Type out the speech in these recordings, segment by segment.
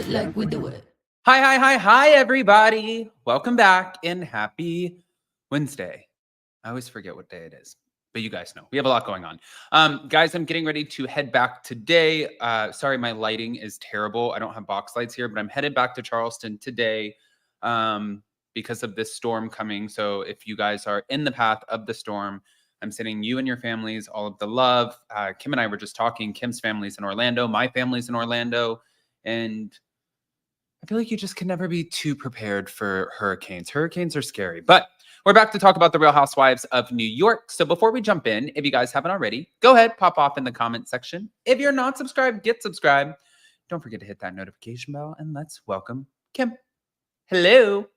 it like we do it. Hi, everybody. Welcome back and happy Wednesday. I always forget what day it is, but you guys know we have a lot going on. Guys, I'm getting ready to head back today. Sorry, my lighting is terrible. I don't have box lights here, but I'm headed back to Charleston today because of this storm coming. So if you guys are in the path of the storm, I'm sending you and your families all of the love. Kim and I were just talking. Kim's family's in Orlando. My family's in Orlando. And I feel like you just can never be too prepared for hurricanes. Hurricanes are scary. But we're back to talk about the Real Housewives of New York. So before we jump in, if you guys haven't already, go ahead, pop off in the comment section. If you're not subscribed, get subscribed. Don't forget to hit that notification bell. And let's welcome Kim. Hello.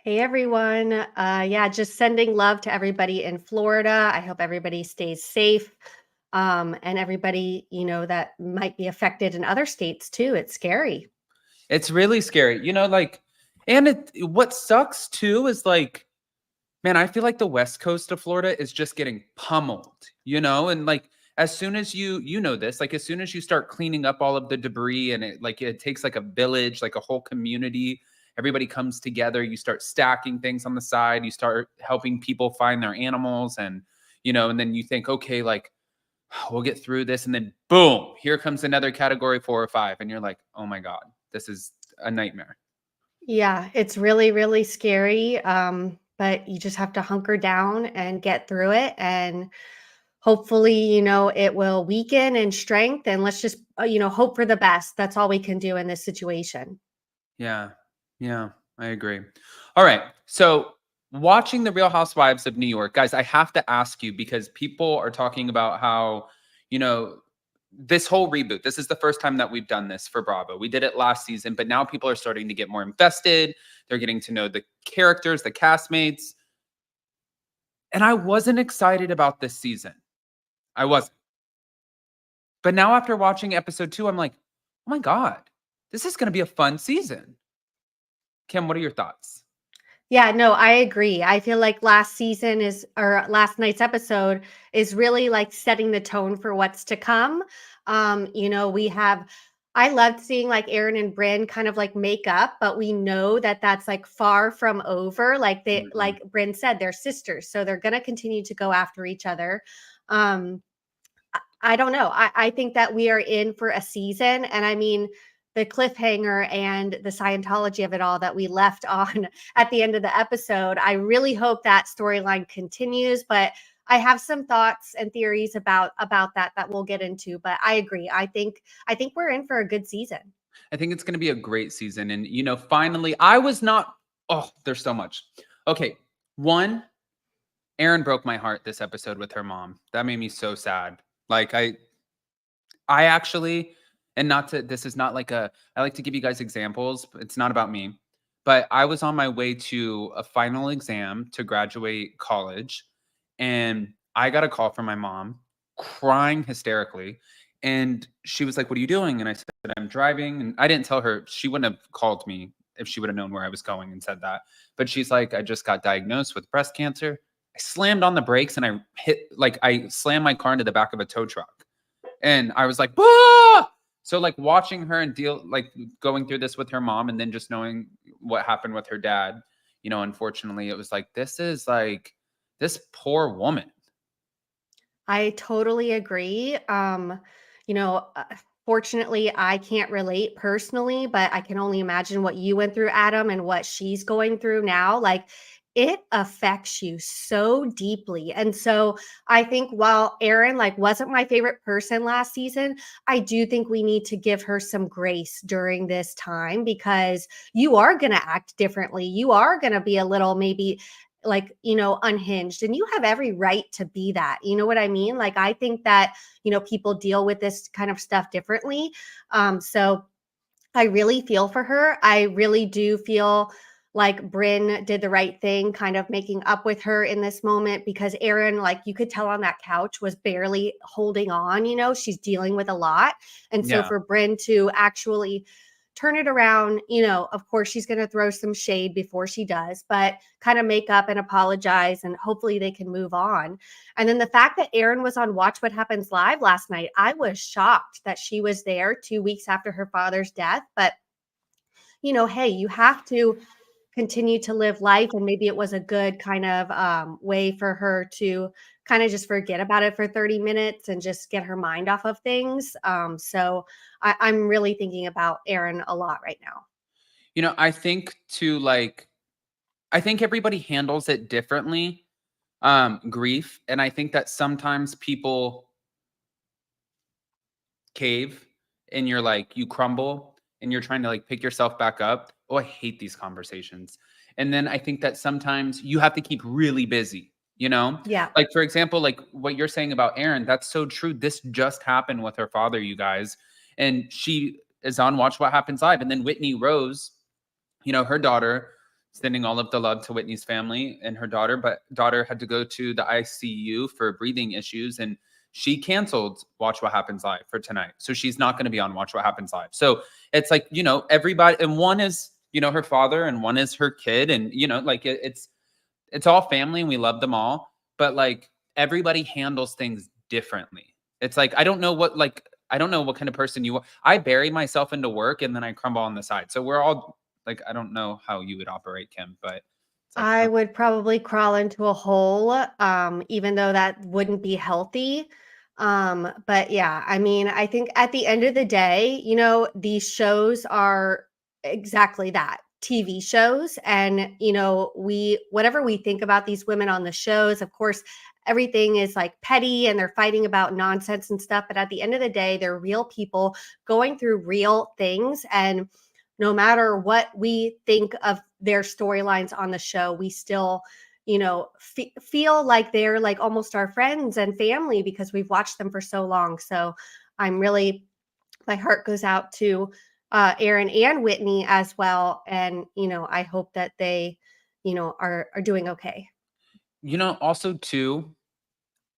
Hey everyone. Just sending love to everybody in Florida. I hope everybody stays safe. And everybody, that might be affected in other states too. It's scary. It's really scary. What sucks too is like, man, I feel like the West Coast of Florida is just getting pummeled, and like as soon as you know this, like as soon as you start cleaning up all of the debris and it takes like a village, like a whole community, everybody comes together, you start stacking things on the side, you start helping people find their animals and then you think, okay, like we'll get through this. And then boom, here comes another category 4 or 5. And you're like, oh my God, this is a nightmare. Yeah, it's really, really scary. But you just have to hunker down and get through it. And hopefully, it will weaken in strength. And let's just, hope for the best. That's all we can do in this situation. Yeah, I agree. All right. So watching the Real Housewives of New York, guys, I have to ask you because people are talking about how, this whole reboot, this is the first time that we've done this for Bravo. We did it last season, but now people are starting to get more invested. They're getting to know the characters, the castmates. And I wasn't excited about this season. I wasn't. But now after watching episode 2, I'm like, oh my God, this is going to be a fun season. Kim, what are your thoughts? Yeah, no, I agree. I feel like last night's episode is really like setting the tone for what's to come. I loved seeing like Aaron and Brynn kind of like make up, but we know that that's like far from over. Like like Brynn said, they're sisters, so they're going to continue to go after each other. I don't know. I think that we are in for a season. And I mean, the cliffhanger and the Scientology of it all that we left on at the end of the episode, I really hope that storyline continues. But I have some thoughts and theories about that we'll get into. But I agree. I think we're in for a good season. I think it's going to be a great season. And, finally, I was not, there's so much. Okay. 1, Erin broke my heart this episode with her mom. That made me so sad. Like I actually, and this is not like I like to give you guys examples. It's not about me, but I was on my way to a final exam to graduate college. And I got a call from my mom crying hysterically. And she was like, what are you doing? And I said, I'm driving. And I didn't tell her. She wouldn't have called me if she would have known where I was going and said that. But she's like, I just got diagnosed with breast cancer. I slammed on the brakes and I slammed my car into the back of a tow truck. And I was like, bah! So like watching her and going through this with her mom and then just knowing what happened with her dad, unfortunately, it was like, this is like this poor woman. I totally agree. Fortunately, I can't relate personally, but I can only imagine what you went through, Adam, and what she's going through now. Like, it affects you so deeply. And so I think while Erin wasn't my favorite person last season, I do think we need to give her some grace during this time because you are going to act differently. You are going to be a little maybe unhinged, and you have every right to be that. You know what I mean? Like, I think that, people deal with this kind of stuff differently. So I really feel for her. I really do feel like Brynn did the right thing, kind of making up with her in this moment, because Erin, like you could tell on that couch, was barely holding on. She's dealing with a lot. And so for Brynn to actually turn it around, of course she's going to throw some shade before she does, but kind of make up and apologize, and hopefully they can move on. And then the fact that Erin was on Watch What Happens Live last night, I was shocked that she was there 2 weeks after her father's death. But hey, you have to continue to live life, and maybe it was a good kind of way for her to kind of just forget about it for 30 minutes and just get her mind off of things. So I'm really thinking about Aaron a lot right now. I think to I think everybody handles it differently, grief. And I think that sometimes people cave and you're like, you crumble and you're trying to like pick yourself back up. Oh, I hate these conversations. And then I think that sometimes you have to keep really busy, Yeah. Like, for example, like what you're saying about Erin, that's so true. This just happened with her father, you guys. And she is on Watch What Happens Live. And then Whitney Rose, her daughter, sending all of the love to Whitney's family and her daughter, but daughter had to go to the ICU for breathing issues, and she canceled Watch What Happens Live for tonight. So she's not going to be on Watch What Happens Live. So it's like, everybody, and one is, her father and one is her kid. And, like it's all family and we love them all, but like everybody handles things differently. It's like, I don't know what kind of person you are. I bury myself into work and then I crumble on the side. So we're all like, I don't know how you would operate, Kim, but it's like, I would probably crawl into a hole, even though that wouldn't be healthy. But yeah, I mean, I think at the end of the day, these shows are exactly that, TV shows. And, whatever we think about these women on the shows, of course, everything is like petty and they're fighting about nonsense and stuff. But at the end of the day, they're real people going through real things. And no matter what we think of their storylines on the show, we still, feel like they're like almost our friends and family because we've watched them for so long. So I'm really, my heart goes out to Aaron and Whitney as well. And, I hope that they, are doing okay. Also too,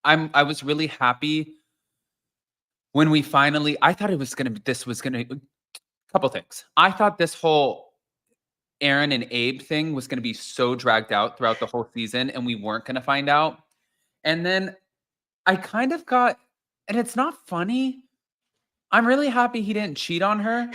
I was really happy when we finally, I thought this was gonna, couple things. I thought this whole Aaron and Abe thing was going to be so dragged out throughout the whole season and we weren't going to find out. And then I kind of got, and it's not funny. I'm really happy he didn't cheat on her,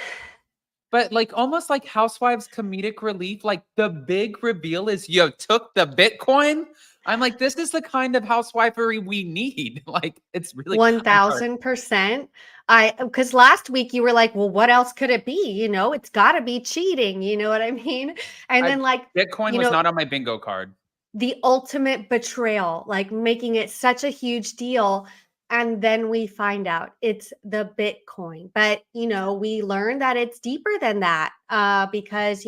but like almost like Housewives comedic relief, like the big reveal is you took the Bitcoin. I'm like, this is the kind of housewifery we need. Like, it's really, I'm sorry. 1000%. Because last week you were like, well, what else could it be? It's got to be cheating. You know what I mean? And then, like, Bitcoin was not on my bingo card. The ultimate betrayal, like making it such a huge deal. And then we find out it's the Bitcoin. But, we learned that it's deeper than that because,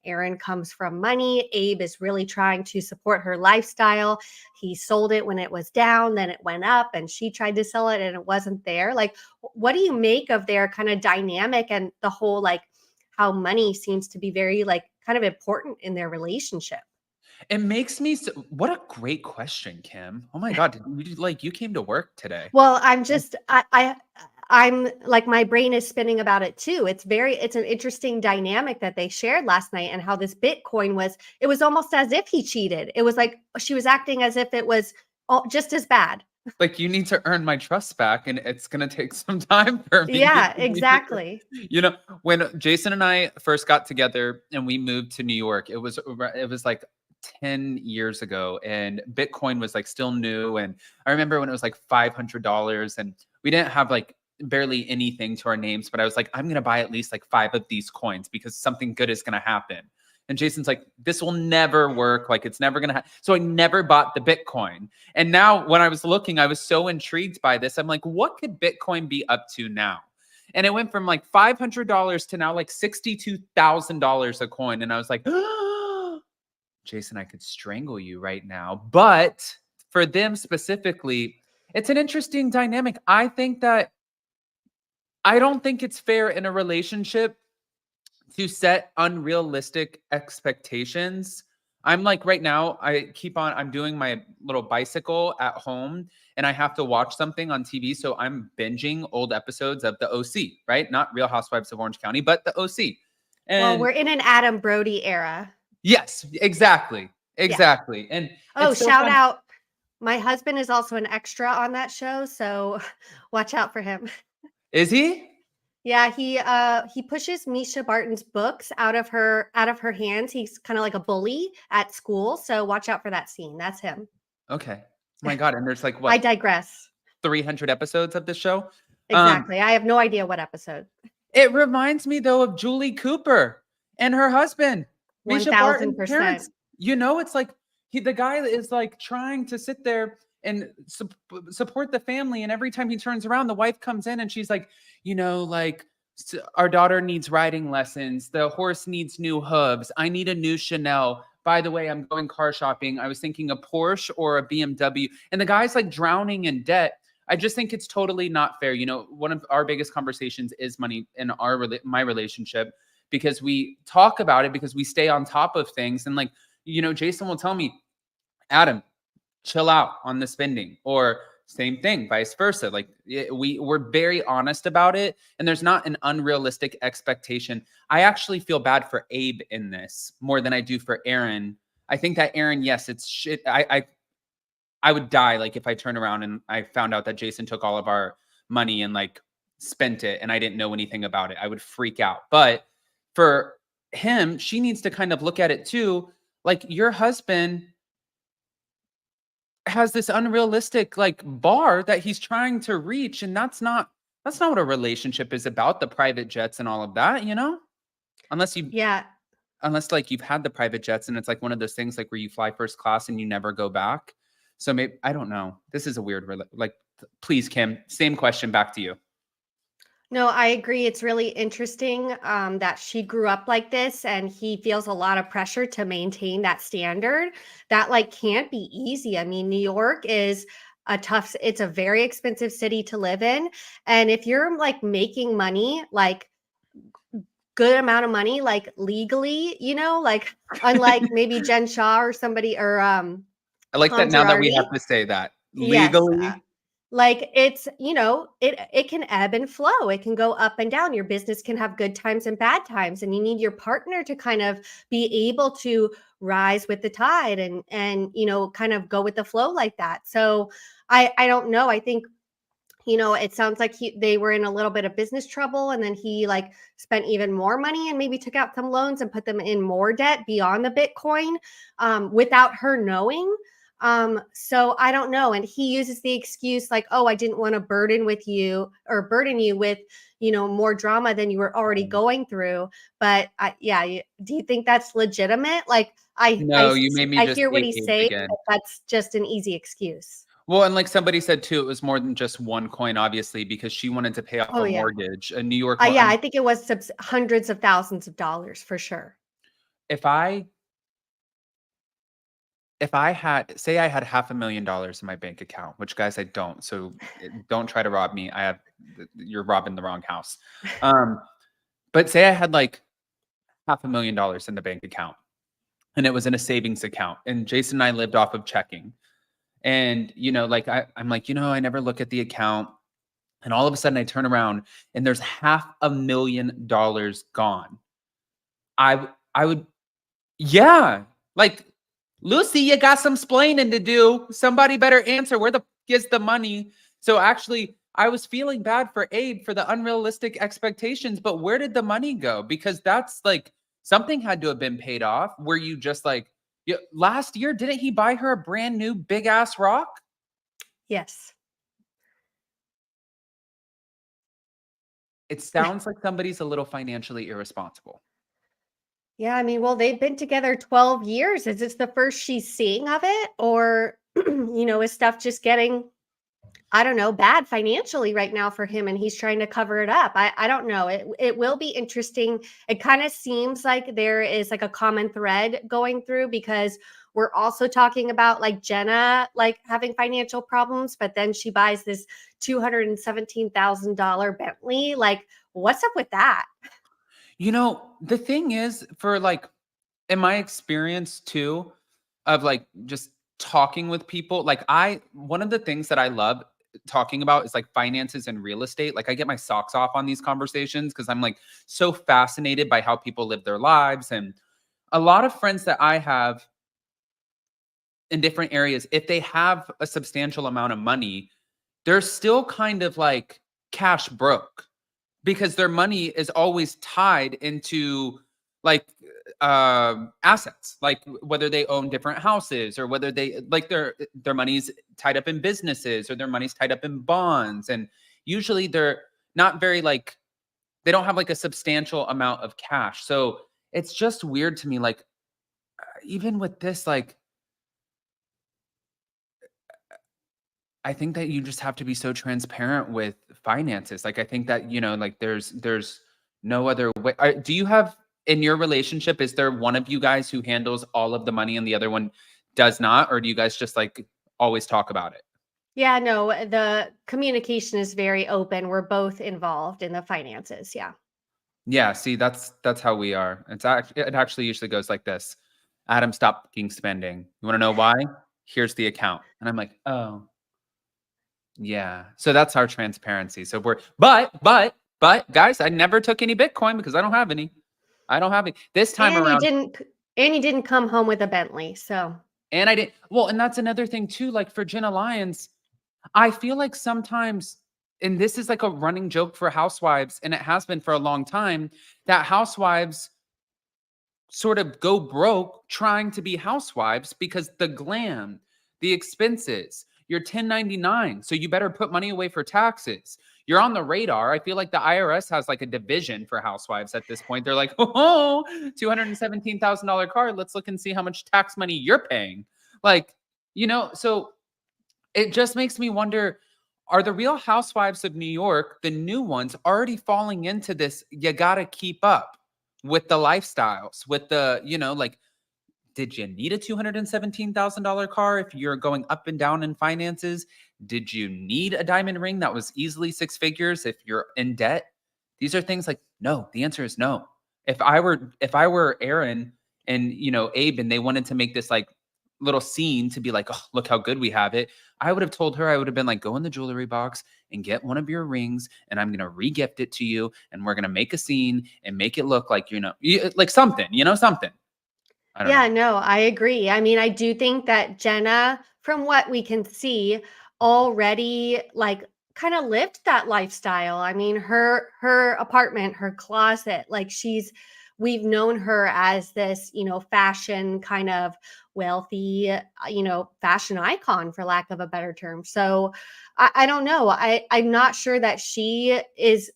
Aaron comes from money. Abe is really trying to support her lifestyle. He sold it when it was down, then it went up, and she tried to sell it and it wasn't there. Like, what do you make of their kind of dynamic and the whole, like, how money seems to be very, like, kind of important in their relationship? It makes me what a great question, Kim. Oh my God. You came to work today? Well, I'm like, my brain is spinning about it too. It's an interesting dynamic that they shared last night, and how this Bitcoin it was almost as if he cheated. It was like she was acting as if it was just as bad. Like, you need to earn my trust back and it's going to take some time for me. Yeah, exactly. When Jason and I first got together and we moved to New York, it was like 10 years ago and Bitcoin was like still new. And I remember when it was like $500 and we didn't have like barely anything to our names, but I was like, I'm going to buy at least like 5 of these coins because something good is going to happen. And Jason's like, this will never work. Like, it's never going to happen. So I never bought the Bitcoin. And now when I was looking, I was so intrigued by this. I'm like, what could Bitcoin be up to now? And it went from like $500 to now like $62,000 a coin. And I was like, oh, Jason, I could strangle you right now. But for them specifically, it's an interesting dynamic. I don't think it's fair in a relationship to set unrealistic expectations. I'm like, right now, I'm doing my little bicycle at home and I have to watch something on TV. So I'm binging old episodes of the OC, right? Not Real Housewives of Orange County, but the OC. Well, And we're in an Adam Brody era. yes, exactly. Yeah. Exactly. And Oh, shout out. My husband is also an extra on that show, so watch out for him. Is he? Yeah, he pushes Misha Barton's books out of her hands. He's kind of like a bully at school, so watch out for that scene. That's him. Okay. My God. And there's like I what, digress. 300 episodes of this show? Um, Exactly. I have no idea what episode. it reminds me though of Julie Cooper and her husband, Misha Barton's parents. 1000%. It's like the guy is like trying to sit there and support the family. And every time he turns around, the wife comes in and she's like, like our daughter needs riding lessons. The horse needs new hooves. I need a new Chanel. By the way, I'm going car shopping. I was thinking a Porsche or a BMW. And the guy's like drowning in debt. I just think it's totally not fair. One of our biggest conversations is money in my relationship, because we talk about it, because we stay on top of things. And like, Jason will tell me, Adam, chill out on the spending, or same thing, vice versa. Like we're very honest about it, and there's not an unrealistic expectation. I actually feel bad for Abe in this more than I do for Aaron. I think that Aaron, yes, it's shit. I would die like if I turn around and I found out that Jason took all of our money and like spent it and I didn't know anything about it. I would freak out. But for him, she needs to kind of look at it too. Like, your husband has this unrealistic like bar that he's trying to reach, and that's not what a relationship is about, the private jets and all of that, unless you Yeah. unless like you've had the private jets and it's like one of those things like where you fly first class and you never go back. So maybe, I don't know. This is a weird, like, please, Kim, same question back to you. No, I agree. It's really interesting that she grew up like this, and he feels a lot of pressure to maintain that standard. That like can't be easy. I mean, New York is it's a very expensive city to live in. And if you're like making money, like good amount of money, like legally, like unlike maybe Jen Shaw or somebody or I like Tom that now that we Girardi. have to say that Yes. legally. Like it's, it can ebb and flow. It can go up and down. Your business can have good times and bad times, and you need your partner to kind of be able to rise with the tide and kind of go with the flow like that. So I don't know. I think it sounds like they were in a little bit of business trouble, and then he like spent even more money and maybe took out some loans and put them in more debt beyond the Bitcoin without her knowing. So I don't know. And he uses the excuse like, oh, I didn't want to burden you with, more drama than you were already going through. But do you think that's legitimate? Like No, you made me I just hear what hate he's Abe saying, again. but that's just an easy excuse. Well, and like somebody said too, it was more than just one coin, obviously, because she wanted to pay off Oh a yeah. mortgage, a New York. Yeah, I think it was hundreds of thousands of dollars for sure. If I had, say I had $500,000 in my bank account, which, guys, I don't, so don't try to rob me. You're robbing the wrong house. But say I had like $500,000 in the bank account, and it was in a savings account, and Jason and I lived off of checking. And, like I'm like, I never look at the account. And all of a sudden I turn around and there's $500,000 gone. I would, yeah, like, Lucy, you got some splaining to do. Somebody better answer. Where the f is the money? So actually, I was feeling bad for Abe for the unrealistic expectations, but where did the money go? Because that's like, something had to have been paid off. Where you just like, last year, didn't he buy her a brand new big ass rock? Yes. It sounds like somebody's a little financially irresponsible. Yeah, I mean, well, they've been together 12 years. Is this the first she's seeing of it? Or, is stuff just getting, I don't know, bad financially right now for him and he's trying to cover it up? I don't know. It will be interesting. It kind of seems like there is like a common thread going through, because we're also talking about like Jenna like having financial problems, but then she buys this $217,000 Bentley. Like, what's up with that? The thing is, for like, in my experience too, of like just talking with people, like one of the things that I love talking about is like finances and real estate. Like, I get my socks off on these conversations because I'm like so fascinated by how people live their lives. And a lot of friends that I have in different areas, if they have a substantial amount of money, they're still kind of like cash broke. because their money is always tied into like assets, like whether they own different houses or whether they like their money's tied up in businesses or their money's tied up in bonds. And usually they're not very like, they don't have like a substantial amount of cash. So it's just weird to me. Like, even with this, like, I think that you just have to be so transparent with finances. Like, I think that, like there's no other way. Do you have in your relationship, is there one of you guys who handles all of the money and the other one does not? Or do you guys just like always talk about it? Yeah, no, the communication is very open. We're both involved in the finances. Yeah. Yeah, see, that's how we are. It actually usually goes like this. Adam, stop fucking spending. You want to know why? Here's the account. And I'm like, oh, yeah. So that's our transparency. So but guys, I never took any Bitcoin because I don't have any. I don't have any. This time And around, you didn't come home with a Bentley. So and I didn't. Well, and that's another thing too. Like for Jenna Lyons, I feel like sometimes, and this is like a running joke for Housewives, and it has been for a long time, that Housewives sort of go broke trying to be housewives because the glam, the expenses, you're 1099. So you better put money away for taxes. You're on the radar. I feel like the IRS has like a division for housewives at this point. They're like, oh, $217,000 car. Let's look and see how much tax money you're paying. Like, so it just makes me wonder, are the Real Housewives of New York, the new ones, already falling into this? You got to keep up with the lifestyles, with the, like, did you need a $217,000 car if you're going up and down in finances? Did you need a diamond ring that was easily six figures if you're in debt? These are things like, no, the answer is no. If I were Aaron and, Abe, and they wanted to make this like little scene to be like, oh, look how good we have it, I would have told her, I would have been like, go in the jewelry box and get one of your rings, and I'm going to re-gift it to you, and we're going to make a scene and make it look like, like something, something. I don't know. yeah, no, I agree. I mean, I do think that Jenna, from what we can see, already like kind of lived that lifestyle. I mean, her apartment, her closet, like we've known her as this, fashion kind of wealthy, fashion icon, for lack of a better term. So I don't know. I'm not sure that she is.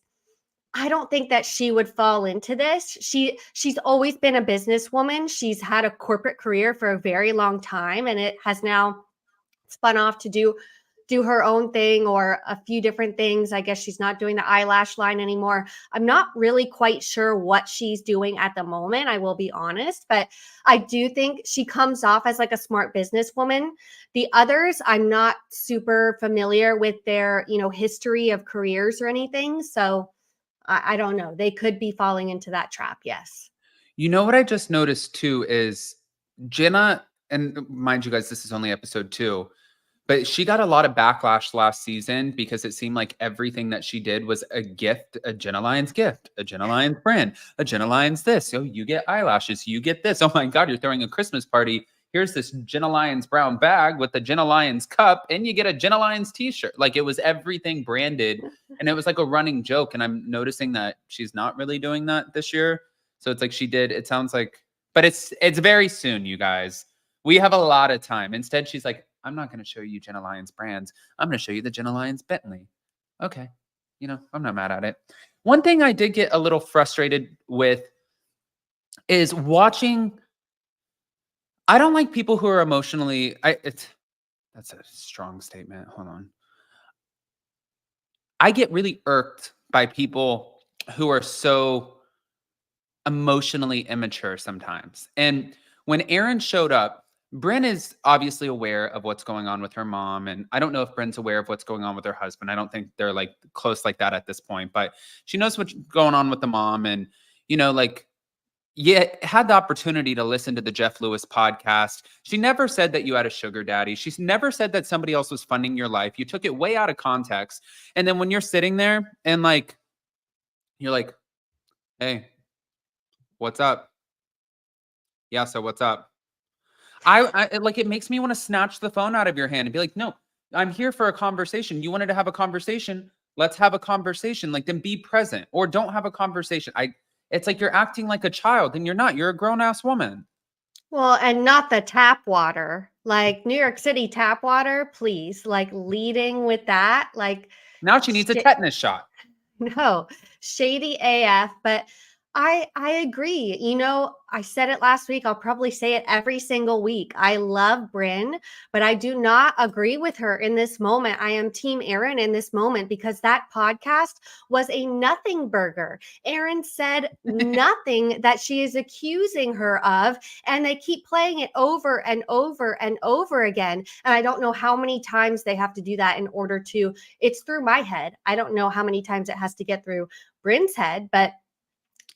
I don't think that she would fall into this. She's always been a businesswoman. She's had a corporate career for a very long time, and it has now spun off to do her own thing or a few different things. I guess she's not doing the eyelash line anymore. I'm not really quite sure what she's doing at the moment, I will be honest, but I do think she comes off as like a smart businesswoman. The others, I'm not super familiar with their, history of careers or anything. So I don't know. They could be falling into that trap. Yes. You know what I just noticed too is Jenna, and mind you guys, this is only episode 2, but she got a lot of backlash last season because it seemed like everything that she did was a gift, a Jenna Lyons gift, a Jenna Lyons brand, a Jenna Lyons this. So you get eyelashes, you get this. Oh my God, you're throwing a Christmas party. Here's this Jenna Lyons brown bag with the Jenna Lyons cup, and you get a Jenna Lyons t-shirt. Like, it was everything branded, and it was like a running joke. And I'm noticing that she's not really doing that this year. So it's like she did, it sounds like, but it's very soon, you guys. We have a lot of time. Instead, she's like, I'm not going to show you Jenna Lyons brands. I'm going to show you the Jenna Lyons Bentley. Okay. I'm not mad at it. One thing I did get a little frustrated with is watching. I don't like people who are emotionally, that's a strong statement. Hold on. I get really irked by people who are so emotionally immature sometimes. And when Aaron showed up, Bryn is obviously aware of what's going on with her mom. And I don't know if Bryn's aware of what's going on with her husband. I don't think they're like close like that at this point, but she knows what's going on with the mom. And, like, had the opportunity to listen to the Jeff Lewis podcast. She never said that you had a sugar daddy. She's never said that somebody else was funding your life. You took it way out of context. And then when you're sitting there and like, you're like, hey, what's up? Yeah, so what's up? I like, it makes me want to snatch the phone out of your hand and be like, no, I'm here for a conversation. You wanted to have a conversation. let's have a conversation. Like, then be present, or don't have a conversation. It's like you're acting like a child, and you're not. You're a grown ass woman. Well, and not the tap water. Like New York City tap water, please. Like leading with that, like Now she needs a tetanus shot. no, shady AF, but I agree. You know, I said it last week. I'll probably say it every single week. I love Bryn, but I do not agree with her in this moment. I am team Aaron in this moment because that podcast was a nothing burger. Aaron said nothing that she is accusing her of, and they keep playing it over and over and over again. And I don't know how many times they have to do that in order to, it's through my head. I don't know how many times it has to get through Bryn's head, but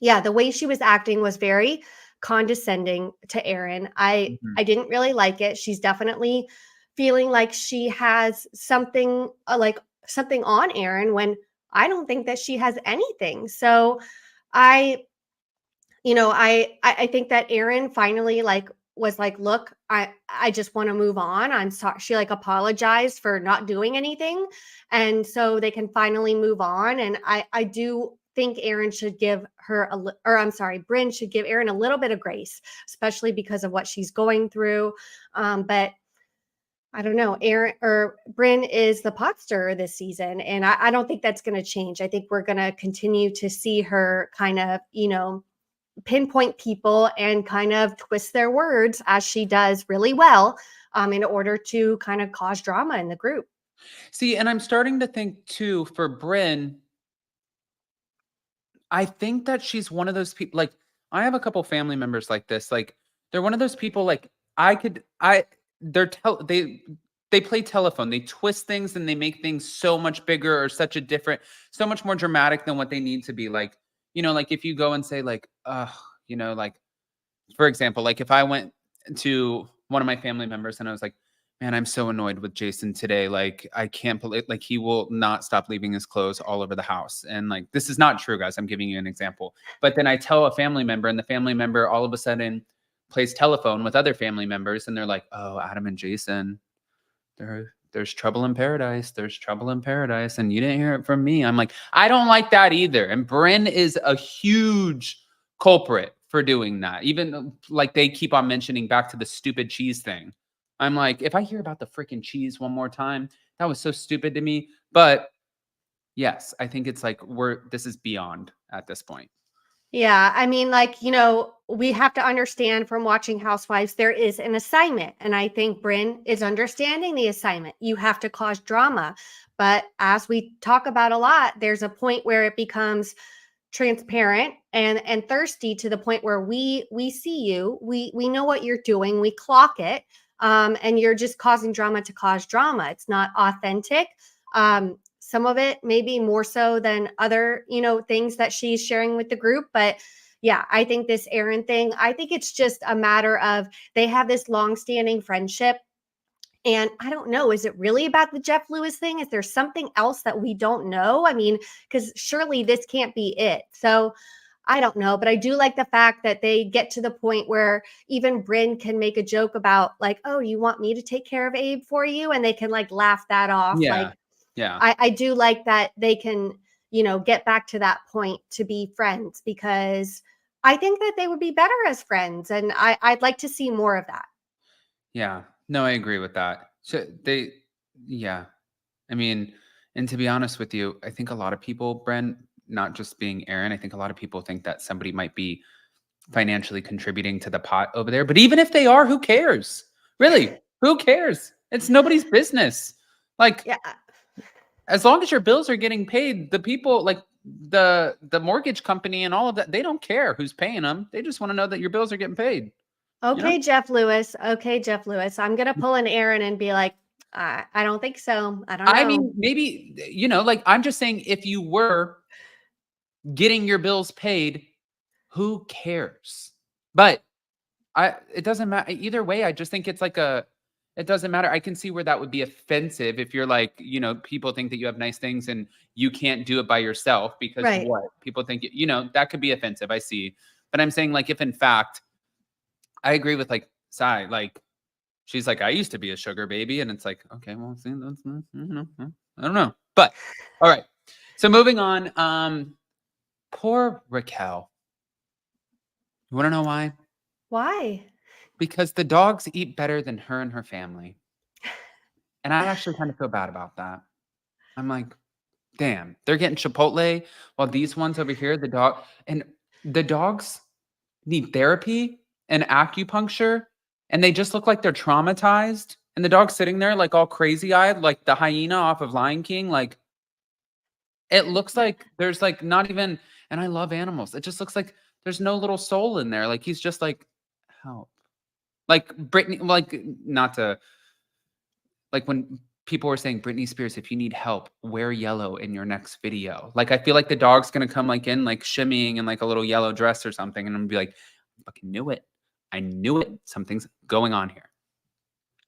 yeah, the way she was acting was very condescending to Aaron. I didn't really like it. She's definitely feeling like she has something like something on Aaron when I don't think that she has anything. So I I think that Aaron finally like was like, look, I just want to move on. I'm sorry. She like apologized for not doing anything. And so they can finally move on. And I do think Aaron should give her or I'm sorry, Bryn should give Aaron a little bit of grace, especially because of what she's going through. But I don't know. Aaron or Bryn is the pot stirrer this season. And I don't think that's going to change. I think we're going to continue to see her kind of, pinpoint people and kind of twist their words as she does really well in order to kind of cause drama in the group. See, and I'm starting to think too for Bryn, I think that she's one of those people, like, I have a couple family members like this. Like, they're one of those people, like, they play telephone. They twist things and they make things so much bigger or so much more dramatic than what they need to be. Like, like if you go and say like, like, for example, like if I went to one of my family members and I was like, man, I'm so annoyed with Jason today. Like, I can't believe, like, he will not stop leaving his clothes all over the house. And like, this is not true, guys. I'm giving you an example. But then I tell a family member, and the family member all of a sudden plays telephone with other family members. And they're like, oh, Adam and Jason, there's trouble in paradise. There's trouble in paradise. And you didn't hear it from me. I'm like, I don't like that either. And Bryn is a huge culprit for doing that. Even like they keep on mentioning back to the stupid cheese thing. I'm like, if I hear about the freaking cheese one more time, that was so stupid to me. But yes, I think it's like this is beyond at this point. Yeah, I mean, like, we have to understand from watching Housewives, there is an assignment. And I think Bryn is understanding the assignment. You have to cause drama. But as we talk about a lot, there's a point where it becomes transparent and thirsty to the point where we see you, we know what you're doing, we clock it, and you're just causing drama to cause drama. It's not authentic. Some of it maybe more so than other things that she's sharing with the group, but yeah, I think this Aaron thing, I think it's just a matter of they have this long-standing friendship. And I don't know, is it really about the Jeff Lewis thing? Is there something else that we don't know? I mean, because surely this can't be it. So I don't know, but I do like the fact that they get to the point where even Bryn can make a joke about like, oh, you want me to take care of Abe for you? And they can like laugh that off. Yeah. Like, yeah. I do like that they can, get back to that point to be friends, because I think that they would be better as friends. And I'd like to see more of that. Yeah. No, I agree with that. So yeah. I mean, and to be honest with you, I think a lot of people, Brent, not just being Aaron, I think a lot of people think that somebody might be financially contributing to the pot over there. But even if they are, who cares? Really, who cares? It's nobody's business. Like, Yeah. as long as your bills are getting paid, the people like the mortgage company and all of that, they don't care who's paying them. They just want to know that your bills are getting paid. Okay, Jeff Lewis. Okay, Jeff Lewis. I'm going to pull an Aaron and be like, I don't think so. I don't know. I mean, maybe, like I'm just saying, if you were getting your bills paid, who cares? But it doesn't matter either way. I just think it's like it doesn't matter. I can see where that would be offensive if you're like, people think that you have nice things and you can't do it by yourself because what people think, that could be offensive. I see. But I'm saying like, if in fact, I agree with like Sai, like she's like, I used to be a sugar baby. And it's like, okay, well, see, I don't know. But all right. So moving on, poor Raquel. You want to know why? Why? Because the dogs eat better than her and her family. And I actually kind of feel bad about that. I'm like, damn, they're getting Chipotle while these ones over here, the dogs need therapy and acupuncture, and they just look like they're traumatized. And the dog's sitting there like all crazy eyed, like the hyena off of Lion King. Like it looks like there's like not even, and I love animals. It just looks like there's no little soul in there. Like he's just like, help. Like Britney, like not to, like when people were saying, Britney Spears, if you need help, wear yellow in your next video. Like I feel like the dog's gonna come like in like shimmying in like a little yellow dress or something, and I'm gonna be like, I fucking knew it. I knew it. Something's going on here.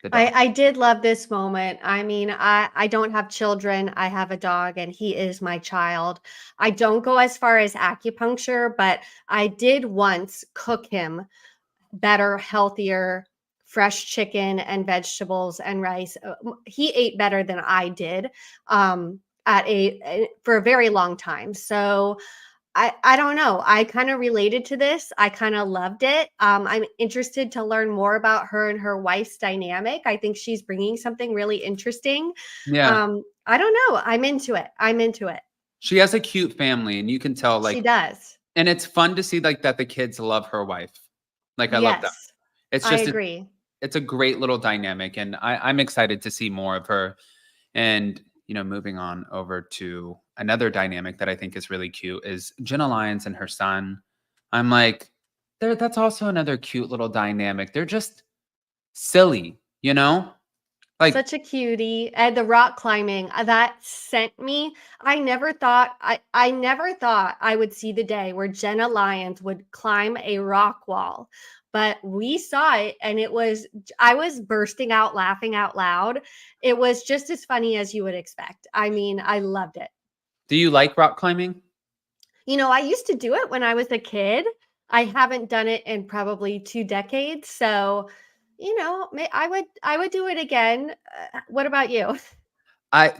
The dog. I did love this moment. I mean, I don't have children. I have a dog and he is my child. I don't go as far as acupuncture, but I did once cook him better, healthier, fresh chicken and vegetables and rice. He ate better than I did for a very long time. So I don't know. I kind of related to this. I kind of loved it. I'm interested to learn more about her and her wife's dynamic. I think she's bringing something really interesting. Yeah. I don't know. I'm into it. I'm into it. She has a cute family, and you can tell She like, does. and it's fun to see like that the kids love her wife. Like I love that. Yes, It's I just agree. it's a great little dynamic, and I'm excited to see more of her. And moving on over to another dynamic that I think is really cute is Jenna Lyons and her son. I'm like, that's also another cute little dynamic. They're just silly, like Such a cutie. And the rock climbing that sent me. I never thought I would see the day where Jenna Lyons would climb a rock wall. But we saw it and I was bursting out laughing out loud. It was just as funny as you would expect. I mean, I loved it. do you like rock climbing? I used to do it when I was a kid. I haven't done it in probably 2 decades. So, I would do it again. What about you?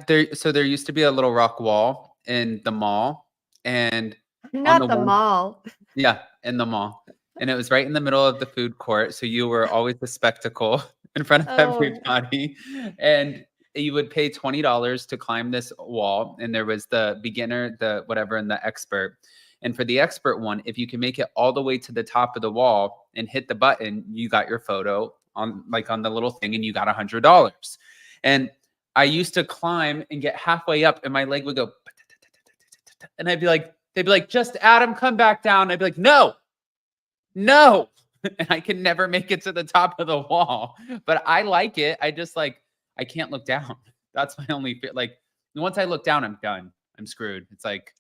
There used to be a little rock wall in the mall, and on the Not the one, mall. yeah, in the mall. And it was right in the middle of the food court. So you were always the spectacle in front of Oh, everybody. And you would pay $20 to climb this wall. And there was the beginner, the whatever, and the expert. And for the expert one, if you can make it all the way to the top of the wall and hit the button, you got your photo on the little thing, and you got $100. And I used to climb and get halfway up, and my leg would go, and they'd be like, just Adam, come back down. I'd be like, no. And I can never make it to the top of the wall, but I like it. I just I can't look down. That's my only fear. Like once I look down, I'm done. I'm screwed. It's like,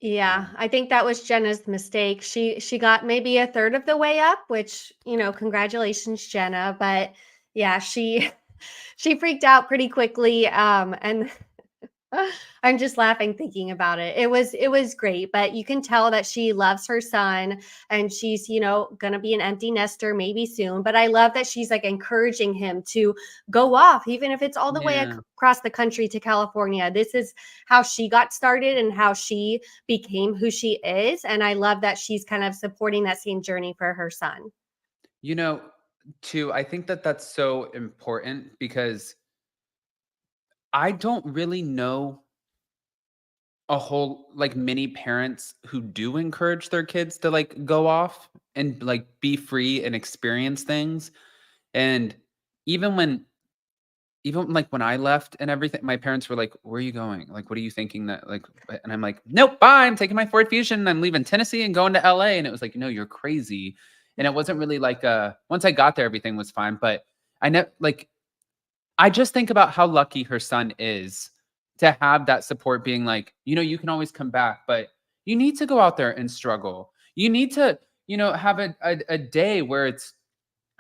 yeah. I think that was Jenna's mistake. She got maybe a third of the way up, which, congratulations, Jenna. But yeah, she she freaked out pretty quickly. And I'm just laughing thinking about it. It was great, but you can tell that she loves her son and she's, gonna be an empty nester maybe soon. But I love that she's like encouraging him to go off, even if it's all the way yeah. across the country to California. This is how she got started and how she became who she is. And I love that she's kind of supporting that same journey for her son. You know, too, I think that that's so important because I don't really know a whole like many parents who do encourage their kids to go off and be free and experience things. And even when when I left and everything, my parents were like, "Where are you going? Like, what are you thinking that like?" And I'm like, "Nope, bye. I'm taking my Ford Fusion and I'm leaving Tennessee and going to LA." And it was like, "No, you're crazy." And it wasn't really once I got there, everything was fine. But I know I just think about how lucky her son is to have that support being like, you can always come back, but you need to go out there and struggle. You need to, have a day where it's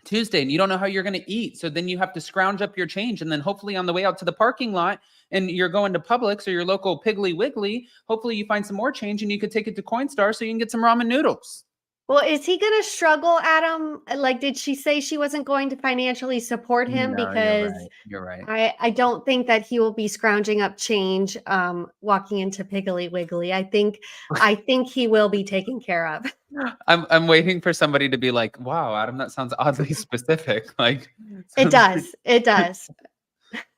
Tuesday and you don't know how you're going to eat. So then you have to scrounge up your change. And then hopefully on the way out to the parking lot and you're going to Publix or your local Piggly Wiggly, hopefully you find some more change and you could take it to Coinstar so you can get some ramen noodles. Well, is he gonna struggle, Adam? Like, did she say she wasn't going to financially support him? No, you're Because right. You're right. I don't think that he will be scrounging up change, walking into Piggly Wiggly. I think he will be taken care of. I'm waiting for somebody to be like, "Wow, Adam, that sounds oddly specific." Like, It sounds pretty, does. It does.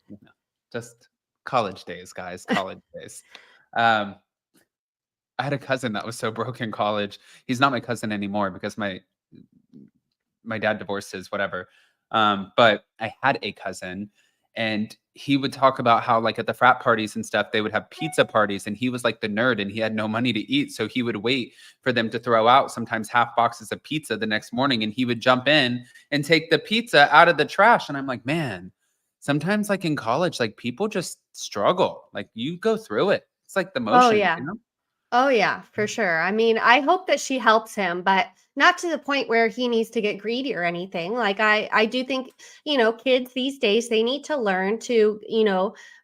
you know, just college days, guys, college days. Um, I had a cousin that was so broke in college. He's not my cousin anymore because my dad divorced his whatever. But I had a cousin, and he would talk about how like at the frat parties and stuff, they would have pizza parties, and he was like the nerd, and he had no money to eat, so he would wait for them to throw out sometimes half boxes of pizza the next morning, and he would jump in and take the pizza out of the trash. And I'm like, man, sometimes like in college, like people just struggle. Like you go through it. It's like the Oh, motions, yeah. you know? Oh, yeah, for sure. I mean, I hope that she helps him, but not to the point where he needs to get greedy or anything. Like I do think, kids these days, they need to learn to,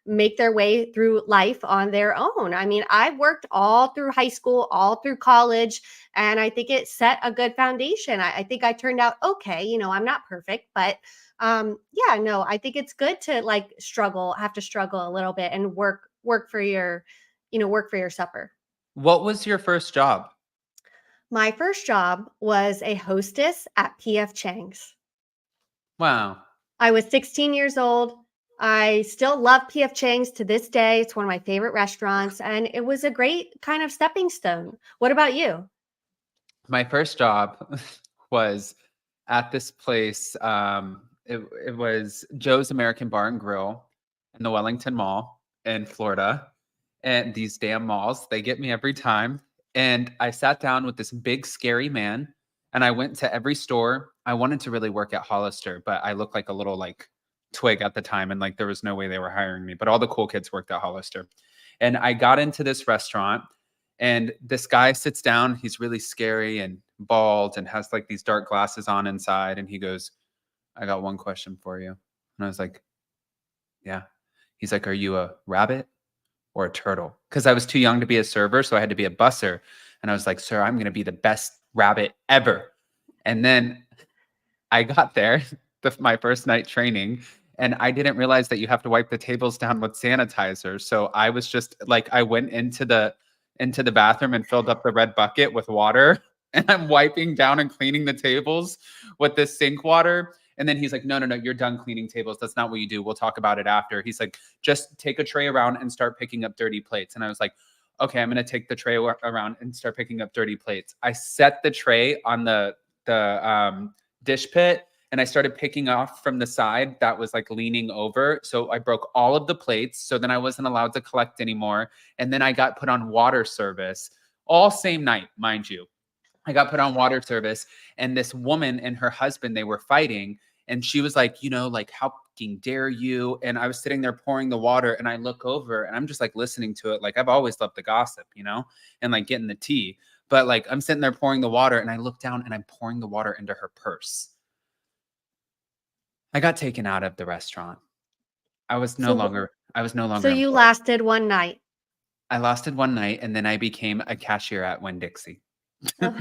make their way through life on their own. I mean, I've worked all through high school, all through college, and I think it set a good foundation. I think I turned out okay. I'm not perfect, but yeah, no, I think it's good to like have to struggle a little bit and work for your supper. What was your first job? My first job was a hostess at PF Chang's. Wow. I was 16 years old. I still love PF Chang's to this day. It's one of my favorite restaurants, and it was a great kind of stepping stone. What about you? My first job was at this place. It was Joe's American Bar and Grill in the Wellington Mall in Florida. And these damn malls, they get me every time. And I sat down with this big, scary man, and I went to every store. I wanted to really work at Hollister, but I looked like a little like twig at the time, and like there was no way they were hiring me. But all the cool kids worked at Hollister. And I got into this restaurant, and this guy sits down. He's really scary and bald and has like these dark glasses on inside. And he goes, "I got one question for you." And I was like, "Yeah." He's like, "Are you a rabbit or a turtle?" Because I was too young to be a server, so I had to be a busser. And I was like, "Sir, I'm going to be the best rabbit ever." And then I got there, my first night training, and I didn't realize that you have to wipe the tables down with sanitizer. So I was just like, I went into the bathroom and filled up the red bucket with water, and I'm wiping down and cleaning the tables with this sink water. And then he's like, "No, no, no, you're done cleaning tables. That's not what you do. We'll talk about it after." He's like, "Just take a tray around and start picking up dirty plates." And I was like, "Okay, I'm going to take the tray around and start picking up dirty plates." I set the tray on the dish pit, and I started picking off from the side that was like leaning over. So I broke all of the plates. So then I wasn't allowed to collect anymore. And then I got put on water service all same night, mind you. I got put on water service, and this woman and her husband, they were fighting. And she was like, like, "How fucking dare you?" And I was sitting there pouring the water, and I look over and I'm just like listening to it. Like, I've always loved the gossip, and like getting the tea. But like, I'm sitting there pouring the water, and I look down and I'm pouring the water into her purse. I got taken out of the restaurant. I was no So, longer I was no so longer you employed. lasted one night. I lasted one night, and then I became a cashier at Winn-Dixie. Oh.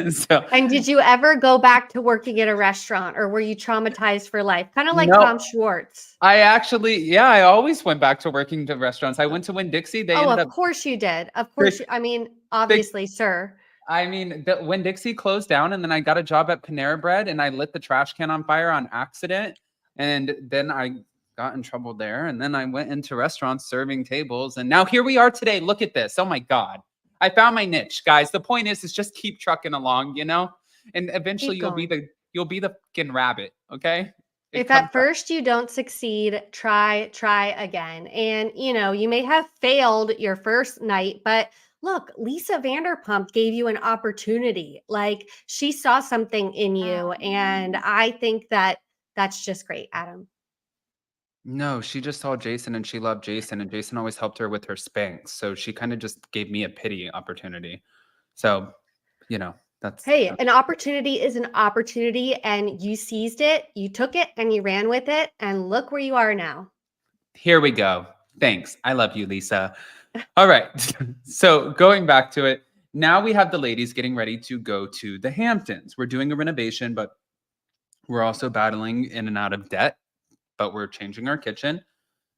So And did you ever go back to working at a restaurant, or were you traumatized for life? Kind of like no, Tom Schwartz. I always went back to working to restaurants. I went to Winn-Dixie. They Oh, ended of up course you did. Of they, course. I mean, they obviously, sir. I mean, when Dixie closed down, and then I got a job at Panera Bread, and I lit the trash can on fire on accident. And then I got in trouble there. And then I went into restaurants serving tables. And now here we are today. Look at this. Oh my God. I found my niche, guys. The point is just keep trucking along, and eventually Keep going. you'll be the fucking rabbit. Okay. It If comes at up. first you don't succeed, try again. And you may have failed your first night, but look, Lisa Vanderpump gave you an opportunity. Like, she saw something in you, and I think that that's just great, Adam. No, she just saw Jason, and she loved Jason, and Jason always helped her with her Spanx. So she kind of just gave me a pity opportunity. So, you know, that's Hey, an opportunity is an opportunity, and you seized it, you took it, and you ran with it, and look where you are now. here we go. Thanks. I love you, Lisa. All right. So going back to it, now we have the ladies getting ready to go to the Hamptons. We're doing a renovation, but we're also battling in and out of debt, but we're changing our kitchen.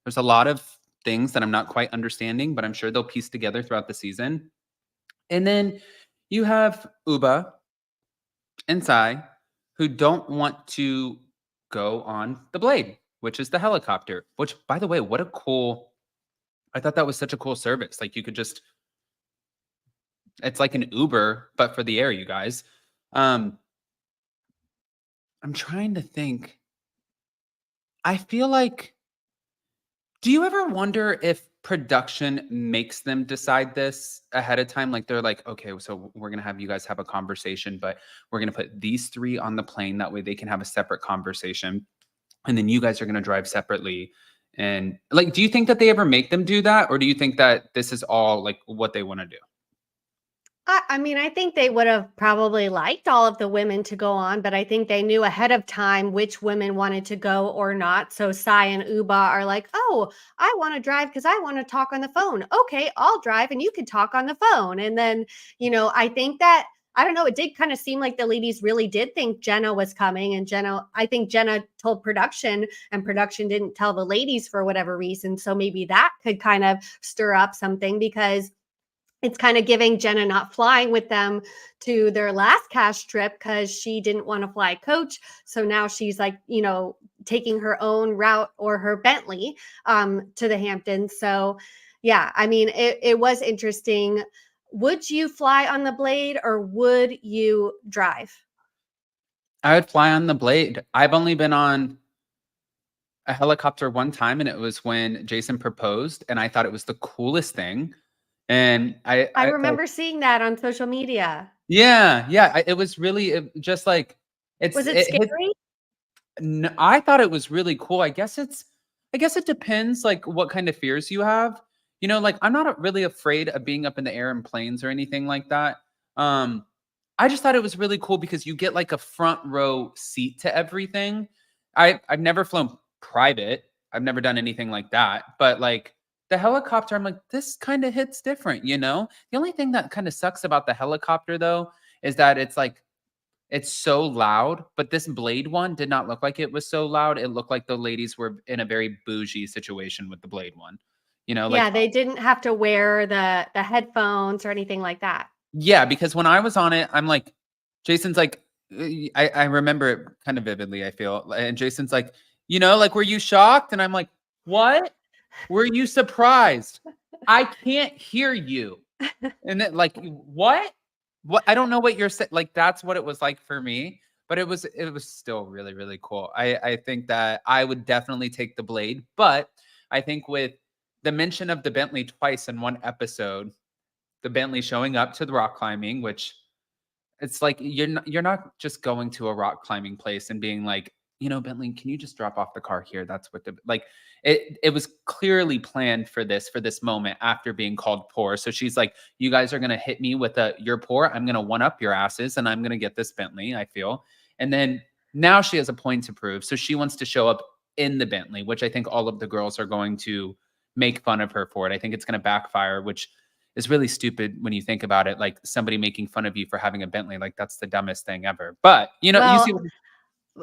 There's a lot of things that I'm not quite understanding, but I'm sure they'll piece together throughout the season. And then you have Uba and Sai, who don't want to go on the Blade, which is the helicopter, which, by the way, what a cool, I thought that was such a cool service. Like you could just, it's like an Uber, but for the air, you guys. I'm trying to think. I feel like, do you ever wonder if production makes them decide this ahead of time? Like they're like, okay, so we're gonna have you guys have a conversation, but we're gonna put these three on the plane. That way they can have a separate conversation. And then you guys are gonna drive separately. And like, do you think that they ever make them do that? Or do you think that this is all like what they want to do? I mean, I think they would have probably liked all of the women to go on, but I think they knew ahead of time which women wanted to go or not. So Sai and Uba are like, oh, I want to drive because I want to talk on the phone. Okay, I'll drive and you can talk on the phone. And then, I think that, I don't know, it did kind of seem like the ladies really did think Jenna was coming. And I think Jenna told production and production didn't tell the ladies for whatever reason. So maybe that could kind of stir up something because it's kind of giving Jenna not flying with them to their last cash trip because she didn't want to fly coach. So now she's like, taking her own route or her Bentley to the Hamptons. So yeah, I mean, it was interesting. Would you fly on the Blade or would you drive? I would fly on the Blade. I've only been on a helicopter one time, and it was when Jason proposed, and I thought it was the coolest thing. And I remember seeing that on social media. yeah, it was really just like Was it scary? I thought it was really cool. I guess it depends like what kind of fears you have. Like I'm not really afraid of being up in the air in planes or anything like that. I just thought it was really cool because you get like a front row seat to everything. I've never flown private. I've never done anything like that. But like the helicopter, I'm like, this kind of hits different, The only thing that kind of sucks about the helicopter though is that it's so loud, but this Blade one did not look like it was so loud. It looked like the ladies were in a very bougie situation with the Blade one. Like Yeah, they didn't have to wear the headphones or anything like that. yeah, because when I was on it, I'm like, Jason's like, I remember it kind of vividly, I feel. And Jason's like, like, were you shocked? And I'm like, what? Were you surprised? I can't hear you. And then like, what? What? I don't know what you're saying. Like, that's what it was like for me. But it was still really, really cool. I think that I would definitely take the Blade. But I think with the mention of the Bentley twice in one episode, the Bentley showing up to the rock climbing, which it's like you're not just going to a rock climbing place and being like, Bentley, can you just drop off the car here? That's what it was clearly planned for this moment after being called poor. So she's like, you guys are gonna hit me with you're poor. I'm gonna one up your asses and I'm gonna get this Bentley, I feel. And then now she has a point to prove. So she wants to show up in the Bentley, which I think all of the girls are going to make fun of her for it. I think it's gonna backfire, which is really stupid when you think about it. Like somebody making fun of you for having a Bentley, like that's the dumbest thing ever. But you see what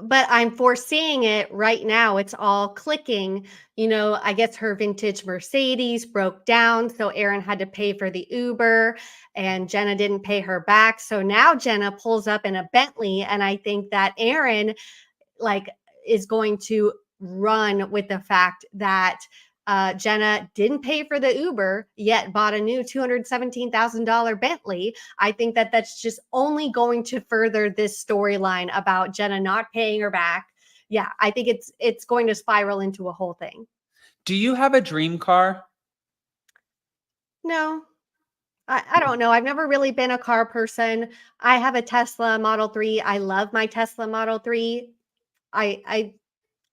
but I'm foreseeing it right now. It's all clicking. I guess her vintage Mercedes broke down. So Aaron had to pay for the Uber and Jenna didn't pay her back. So now Jenna pulls up in a Bentley. And I think that Aaron is going to run with the fact that Jenna didn't pay for the Uber, yet bought a new $217,000 Bentley. I think that that's just only going to further this storyline about Jenna not paying her back. Yeah, I think it's going to spiral into a whole thing. Do you have a dream car? No, I don't know. I've never really been a car person. I have a Tesla Model 3. I love my Tesla Model 3. I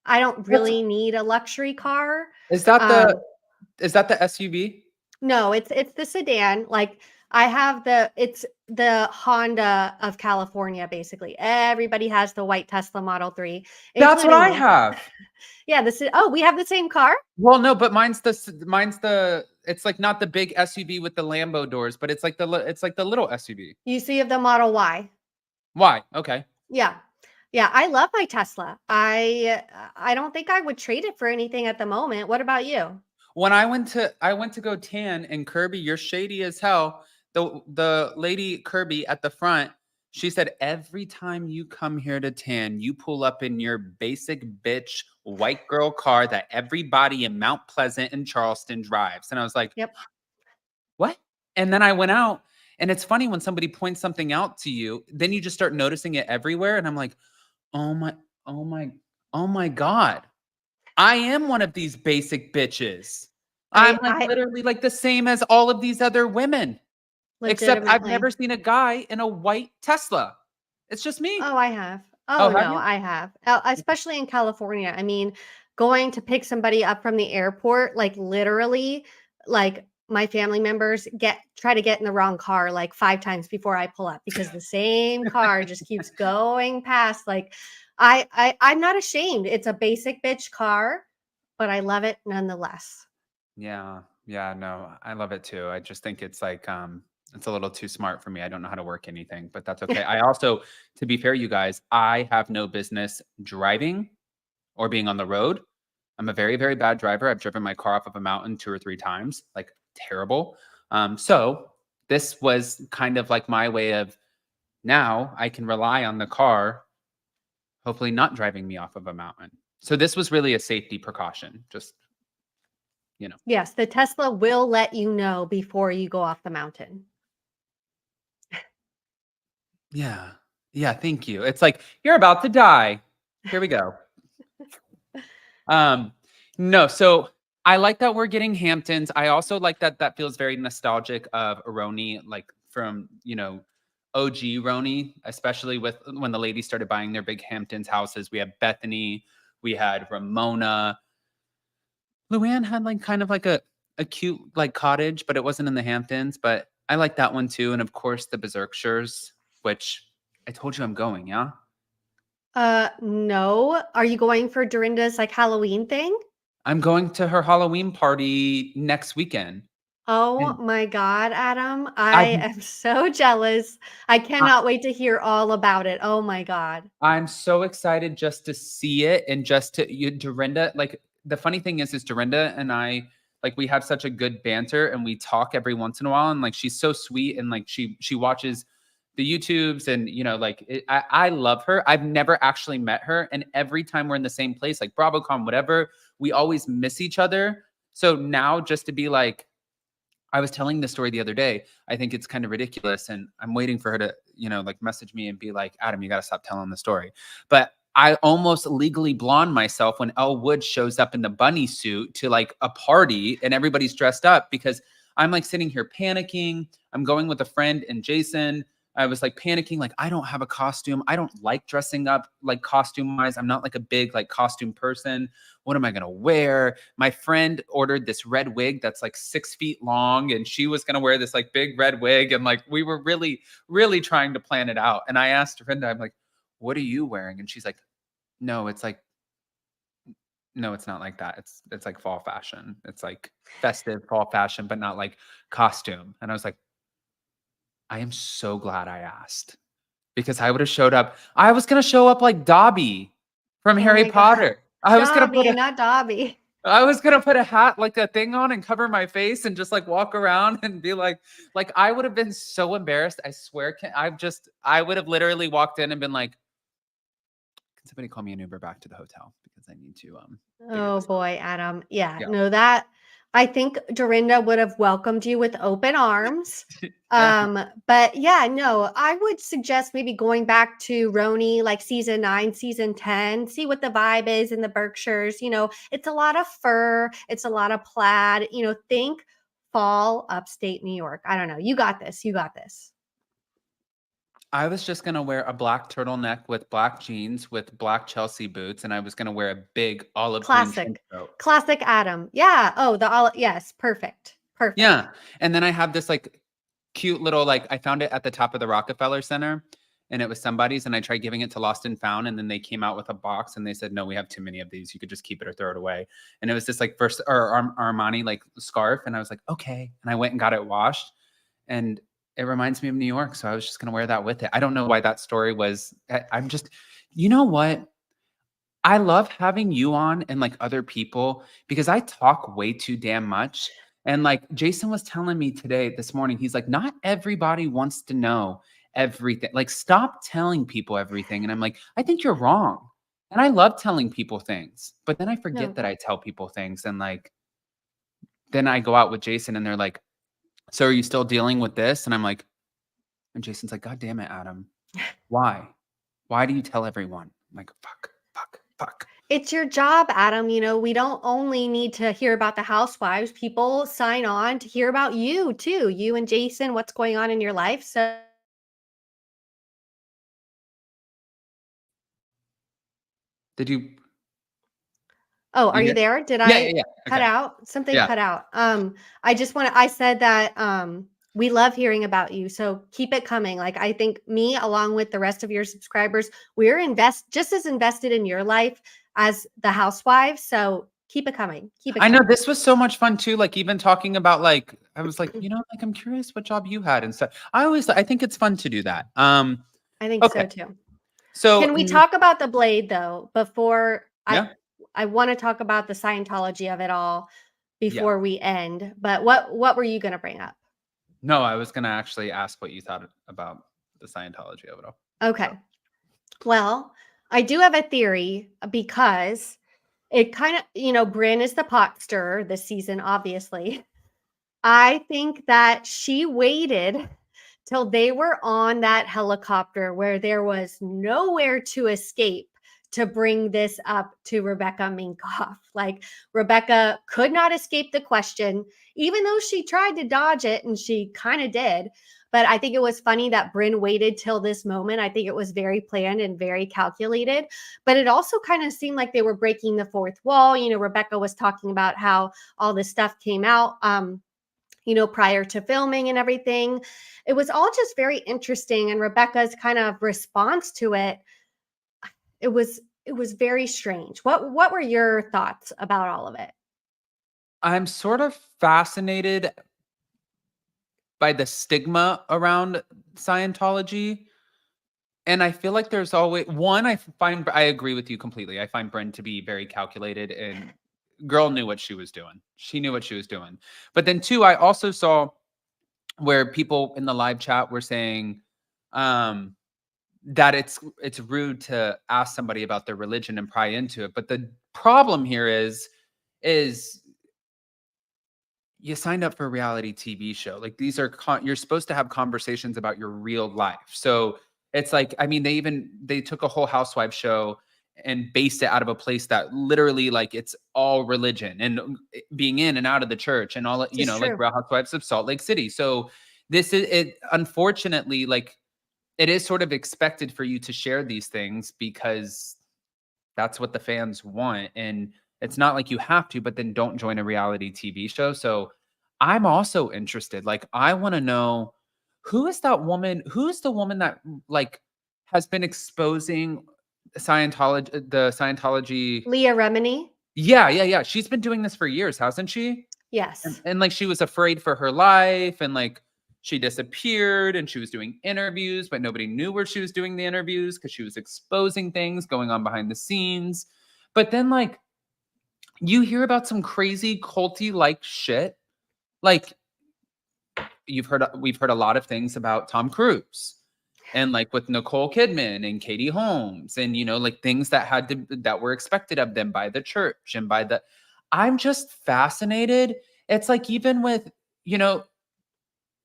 don't really need a luxury car. Is that the SUV? No, it's the sedan. Like I have the Honda of California, basically. Everybody has the white Tesla Model 3, That's what including I me. have. Yeah, we have the same car? Well, no, but mine's the it's like not the big SUV with the Lambo doors, but it's like the little SUV. You see of the Model Y. Why? Okay. Yeah. Yeah, I love my Tesla. I don't think I would trade it for anything at the moment. What about you? When I went to go tan, and Kirby, you're shady as hell. The lady Kirby at the front, she said every time you come here to tan, you pull up in your basic bitch white girl car that everybody in Mount Pleasant and Charleston drives. And I was like, Yep. what? And then I went out, and it's funny when somebody points something out to you, then you just start noticing it everywhere. And I'm like, oh my, oh my, oh my God. I am one of these basic bitches. I'm like I literally like the same as all of these other women, except I've legitimately. never seen a guy in a white Tesla. It's just me. Oh, I have. Oh, Oh, have no, you? I have. Especially in California. I mean, going to pick somebody up from the airport, like literally, like my family members try to get in the wrong car like 5 times before I pull up because the same car just keeps going past. Like I'm not ashamed. It's a basic bitch car, but I love it nonetheless. Yeah. Yeah, no, I love it too. I just think it's a little too smart for me. I don't know how to work anything, but that's okay. I also, to be fair, you guys, I have no business driving or being on the road. I'm a very, very bad driver. I've driven my car off of a mountain 2 or 3 times, like terrible. So this was kind of like my way of, now I can rely on the car, hopefully not driving me off of a mountain. So this was really a safety precaution. Just, you know. Yes, the Tesla will let you know before you go off the mountain. Yeah. Yeah, thank you. It's like, you're about to die. Here we go. Um, no, so I like that we're getting Hamptons. I also like that that feels very nostalgic of RHONY, like from, OG RHONY, especially with when the ladies started buying their big Hamptons houses. We had Bethenny, we had Ramona. Luann had like kind of like a cute like cottage, but it wasn't in the Hamptons. But I like that one too. And of course the Berkshires, which I told you I'm going, yeah. No. Are you going for Dorinda's like Halloween thing? I'm going to her Halloween party next weekend. Oh And my God, Adam. I've I am so jealous. I I cannot wait to hear all about it. Oh my God. I'm so excited just to see it, and just to Dorinda, like the funny thing is Dorinda and I, like, we have such a good banter, and we talk every once in a while, and like she's so sweet, and like she watches the YouTubes, and like I love her. I've never actually met her, and every time we're in the same place, like BravoCon, whatever, we always miss each other. So now just to be like, I was telling this story the other day. I think it's kind of ridiculous, and I'm waiting for her to, like message me and be like, "Adam, you got to stop telling the story." But I almost legally blonde myself when Elle Wood shows up in the bunny suit to like a party and everybody's dressed up, because I'm like sitting here panicking. I'm going with a friend and Jason. I was like panicking, like I don't have a costume. I don't like dressing up like costume wise. I'm not like a big like costume person. What am I gonna wear? My friend ordered this red wig that's like 6 feet long, and she was gonna wear this like big red wig, and like we were really, really trying to plan it out. And I asked Brenda, I'm like, "What are you wearing?" And she's like, "No, it's like, no, it's not like that. It's like fall fashion. It's like festive fall fashion, but not like costume." And I was like, I am so glad I asked, because I would have showed up. I was gonna show up like Dobby from Oh Harry my God. Potter. Dobby, not Dobby. I was gonna put a hat, like a thing on, and cover my face and just like walk around and be like I would have been so embarrassed. I swear, I would have literally walked in and been like, "Can somebody call me an Uber back to the hotel because I need to figure Oh this out." boy, Adam. Yeah, Yeah, no, that I think Dorinda would have welcomed you with open arms. yeah. But yeah, no, I would suggest maybe going back to RHONY, like season 9, season 10, see what the vibe is in the Berkshires. It's a lot of fur, it's a lot of plaid, think fall upstate New York. I don't know. You got this. You got this. I was just gonna wear a black turtleneck with black jeans with black Chelsea boots, and I was gonna wear a big olive green trench Classic. coat. Classic Adam. Yeah. Oh, yes, perfect. Perfect. Yeah, and then I have this like cute little, like, I found it at the top of the Rockefeller Center, and it was somebody's, and I tried giving it to Lost and Found, and then they came out with a box, and they said, "No, we have too many of these. You could just keep it or throw it away." And it was this like first or Armani like scarf, and I was like, "Okay." And I went and got it washed, and it reminds me of New York, so I was just gonna wear that with it. I don't know why that story was. I'm just, you know what? I love having you on and like other people because I talk way too damn much. And like Jason was telling me today, this morning, he's like, not everybody wants to know everything. Like, stop telling people everything. And I'm like, I think you're wrong. And I love telling people things, but then I forget No. that I tell people things. And like, then I go out with Jason and they're like, so are you still dealing with this? And I'm like, and Jason's like, God damn it, Adam. Why? Why do you tell everyone? I'm like, fuck, fuck, fuck. It's your job, Adam. You know, we don't only need to hear about the housewives. People sign on to hear about you too. You and Jason, what's going on in your life. So, Did you oh, are you you get there? Did Yeah, yeah, I yeah. cut Okay. out? Something Yeah. cut out. I just want to, I said that we love hearing about you. So keep it coming. Like, I think me, along with the rest of your subscribers, we're just as invested in your life as the housewives. So keep it coming. Keep it I know coming. this was so much fun too, like, even talking about, like I was like, like, I'm curious what job you had and stuff. I think it's fun to do that. I think Okay. so too. So, Can we talk about the blade though before yeah. I want to talk about the Scientology of it all Yeah. before we end. But what were you going to bring up? No, I was gonna actually ask what you thought about the Scientology of it all. So, Okay. Well, I do have a theory because it kind of, Bryn is the pot stirrer this season, obviously. I think that she waited till they were on that helicopter where there was nowhere to escape to bring this up to Rebecca Minkoff. Like, Rebecca could not escape the question, even though she tried to dodge it, and she kind of did. But I think it was funny that Bryn waited till this moment. I think it was very planned and very calculated. But it also kind of seemed like they were breaking the fourth wall. Rebecca was talking about how all this stuff came out. Prior to filming and everything. It was all just very interesting. And Rebecca's kind of response to it, it was very strange. What were your thoughts about all of it? I'm sort of fascinated by the stigma around Scientology. And I feel like there's always one, I agree with you completely. I find Bryn to be very calculated, and girl knew what she was doing. She knew what she was doing. But then two, I also saw where people in the live chat were saying um that it's rude to ask somebody about their religion and pry into it. But the problem here is you signed up for a reality TV show. Like, these are you're supposed to have conversations about your real life. So it's like, I mean, they took a whole housewife show and based it out of a place that literally, like, it's all religion and being in and out of the church and all, This is like true. Real Housewives of Salt Lake City. So this is it. Unfortunately, like, it is sort of expected for you to share these things because that's what the fans want. And it's not like you have to, but then don't join a reality TV show. So I'm also interested. Like, I want to know, who's the woman that like has been exposing the Scientology. Leah Remini? Yeah, yeah, yeah. She's been doing this for years, hasn't she? And, Yes. and like, she was afraid for her life, and like she disappeared, and she was doing interviews, but nobody knew where she was doing the interviews because she was exposing things going on behind the scenes. But then, like, you hear about some crazy culty like shit. Like, we've heard a lot of things about Tom Cruise and like with Nicole Kidman and Katie Holmes, and like things that were expected of them by the church and by the I'm just fascinated. It's like, even with, you know,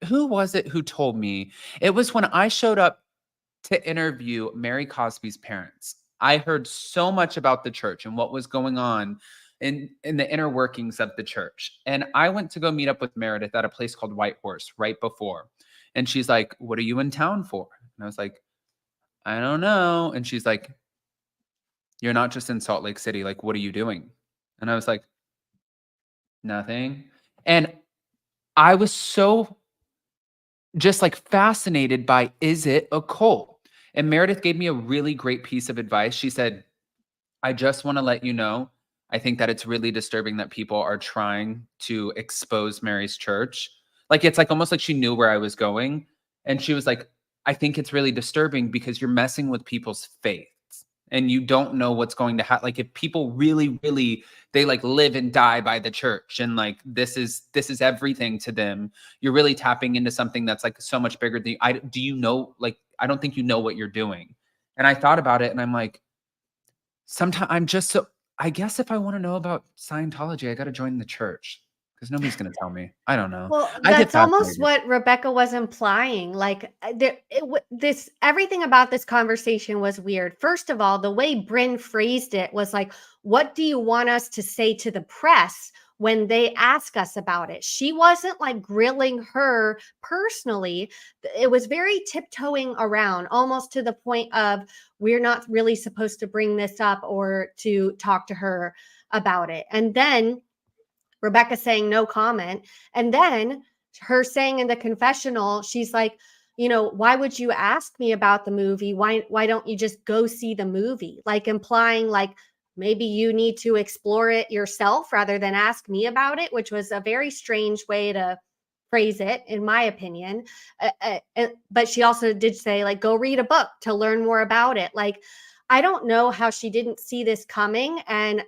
who was it who told me? It was when I showed up to interview Mary Cosby's parents. I heard so much about the church and what was going on in the inner workings of the church. And I went to go meet up with Meredith at a place called White Horse right before. And she's like, "What are you in town for?" And I was like, "I don't know." And she's like, "You're not just in Salt Lake City. Like, what are you doing?" And I was like, "Nothing." And I was so just like fascinated by, is it a cult? And Meredith gave me a really great piece of advice. She said, I just want to let you know, I think that it's really disturbing that people are trying to expose Mary's church. Like, it's like almost like she knew where I was going. And she was like, I think it's really disturbing because you're messing with people's faiths and you don't know what's going to happen. Like, if people really, really, they like live and die by the church and like this is everything to them, you're really tapping into something that's like so much bigger than you. Do you know, like, I don't think you know what you're doing. And I thought about it and I'm like, sometimes I'm just so, I guess if I want to know about Scientology, I got to join the church because nobody's going to tell me. I don't know. Well, I get that's almost fascinated. what Rebecca was implying. Like, this everything about this conversation was weird. First of all, the way Bryn phrased it was like, "What do you want us to say to the press when they ask us about it?" She wasn't like grilling her personally. It was very tiptoeing around, almost to the point of, we're not really supposed to bring this up or to talk to her about it. And then Rebecca saying no comment. And then her saying in the confessional, she's like, why would you ask me about the movie? Why don't you just go see the movie? Like implying like maybe you need to explore it yourself rather than ask me about it, which was a very strange way to phrase it, in my opinion. But she also did say, like, go read a book to learn more about it. Like, I don't know how she didn't see this coming. And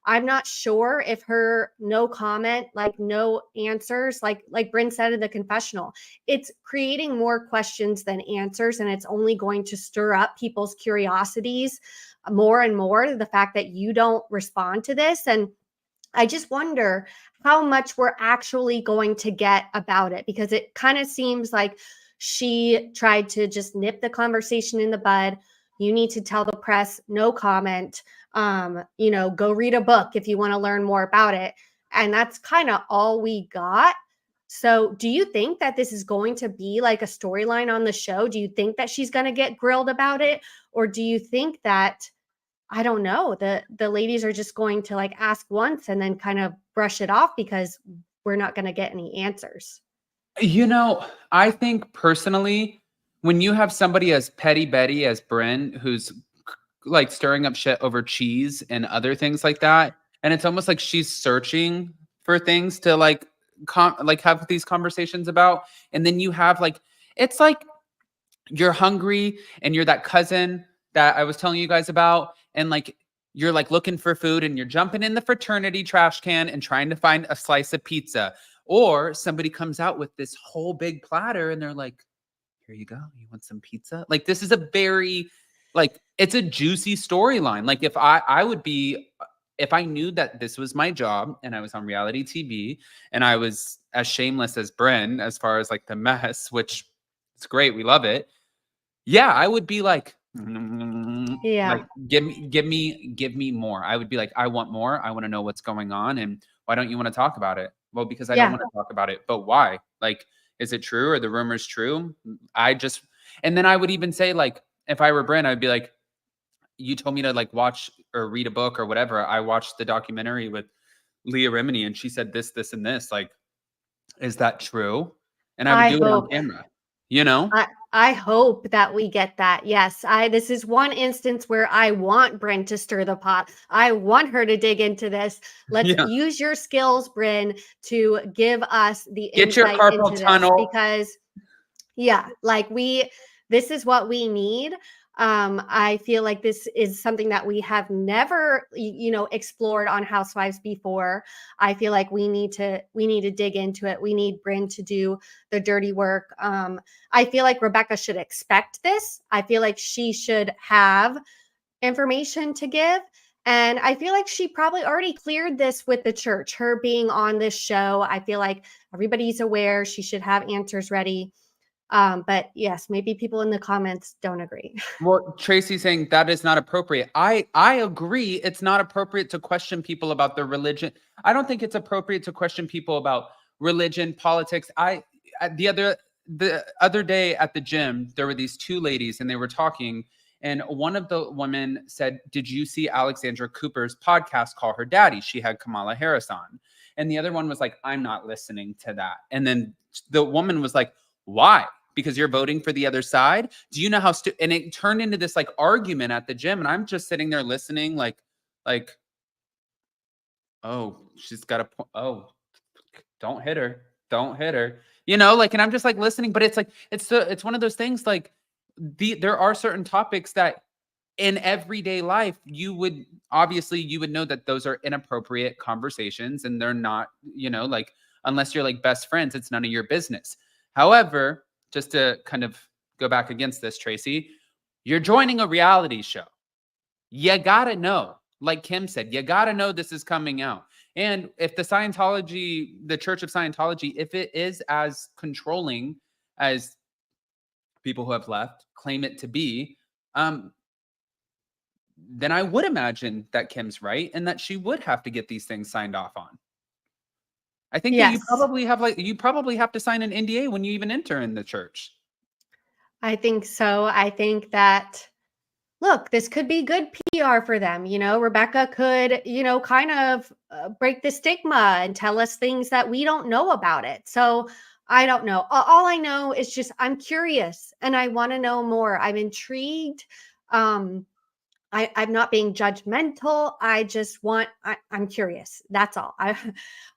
I'm not sure if her no comment, like no answers, like Bryn said in the confessional, it's creating more questions than answers, and it's only going to stir up people's curiosities more and more. The fact that you don't respond to this, and I just wonder how much we're actually going to get about it, because it kind of seems like she tried to just nip the conversation in the bud. You need to tell the press no comment. Go read a book if you want to learn more about it. And that's kind of all we got. So do you think that this is going to be like a storyline on the show? Do you think that she's going to get grilled about it? Or do you think that, I don't know, the ladies are just going to like ask once and then kind of brush it off because we're not going to get any answers? I think personally, when you have somebody as petty Betty as Bryn, who's like stirring up shit over cheese and other things like that, and it's almost like she's searching for things to like like have these conversations about, and then you have like, it's like you're hungry and you're that cousin that I was telling you guys about, and like you're like looking for food and you're jumping in the fraternity trash can and trying to find a slice of pizza, or somebody comes out with this whole big platter and they're like, here you go, you want some pizza? Like, this is a very, like, it's a juicy storyline. Like, if I knew that this was my job and I was on reality TV and I was as shameless as Bryn as far as like the mess, which it's great, we love it, yeah, I would be like, Yeah. like, give me more. I would be like, I want more. I want to know what's going on. And why don't you want to talk about it? Well, because I don't Yeah. want to talk about it. But why? Like, is it true? Are the rumors true? I just, and then I would even say, like, if I were Bryn, I'd be like, you told me to like watch or read a book or whatever. I watched the documentary with Leah Remini and she said this, this, and this. Like, is that true? And I would I do it on hope. camera, you know? I hope that we get that. Yes, this is one instance where I want Bryn to stir the pot. I want her to dig into this. Let's Yeah. use your skills, Bryn, to give us the Get your insight carpal into this, tunnel. because yeah, like this is what we need. I feel like this is something that we have never, explored on Housewives before. I feel like we need to dig into it. We need Bryn to do the dirty work. I feel like Rebecca should expect this. I feel like she should have information to give. And I feel like she probably already cleared this with the church, her being on this show. I feel like everybody's aware. She should have answers ready. But yes, maybe people in the comments don't agree. Well, Tracy's saying that is not appropriate. I agree. It's not appropriate to question people about their religion. I don't think it's appropriate to question people about religion, politics. The other day at the gym, there were these two ladies and they were talking, and one of the women said, "Did you see Alexandra Cooper's podcast, Call Her Daddy? She had Kamala Harris on." And the other one was like, "I'm not listening to that." And then the woman was like, "Why?" because you're voting for the other side? Do you know how and it turned into this like argument at the gym, and I'm just sitting there listening like, oh, she's got a point. Oh, don't hit her. Don't hit her. You know, like, and I'm just like listening, but it's like, it's one of those things like there are certain topics that in everyday life, you would know that those are inappropriate conversations and they're not, you know, like, unless you're like best friends, it's none of your business. However, just to kind of go back against this, Tracy, you're joining a reality show. You gotta know, like Kim said, you gotta know this is coming out. And if the Church of Scientology, if it is as controlling as people who have left claim it to be, then I would imagine that Kim's right and that she would have to get these things signed off on. I think that Yes. you probably have to sign an NDA when you even enter in the church. I think so. I think that, look, this could be good PR for them. You know, Rebecca could, you know, kind of break the stigma and tell us things that we don't know about it. So I don't know. All I know is just I'm curious and I want to know more. I'm intrigued. I'm not being judgmental. I just want, I'm curious. That's all.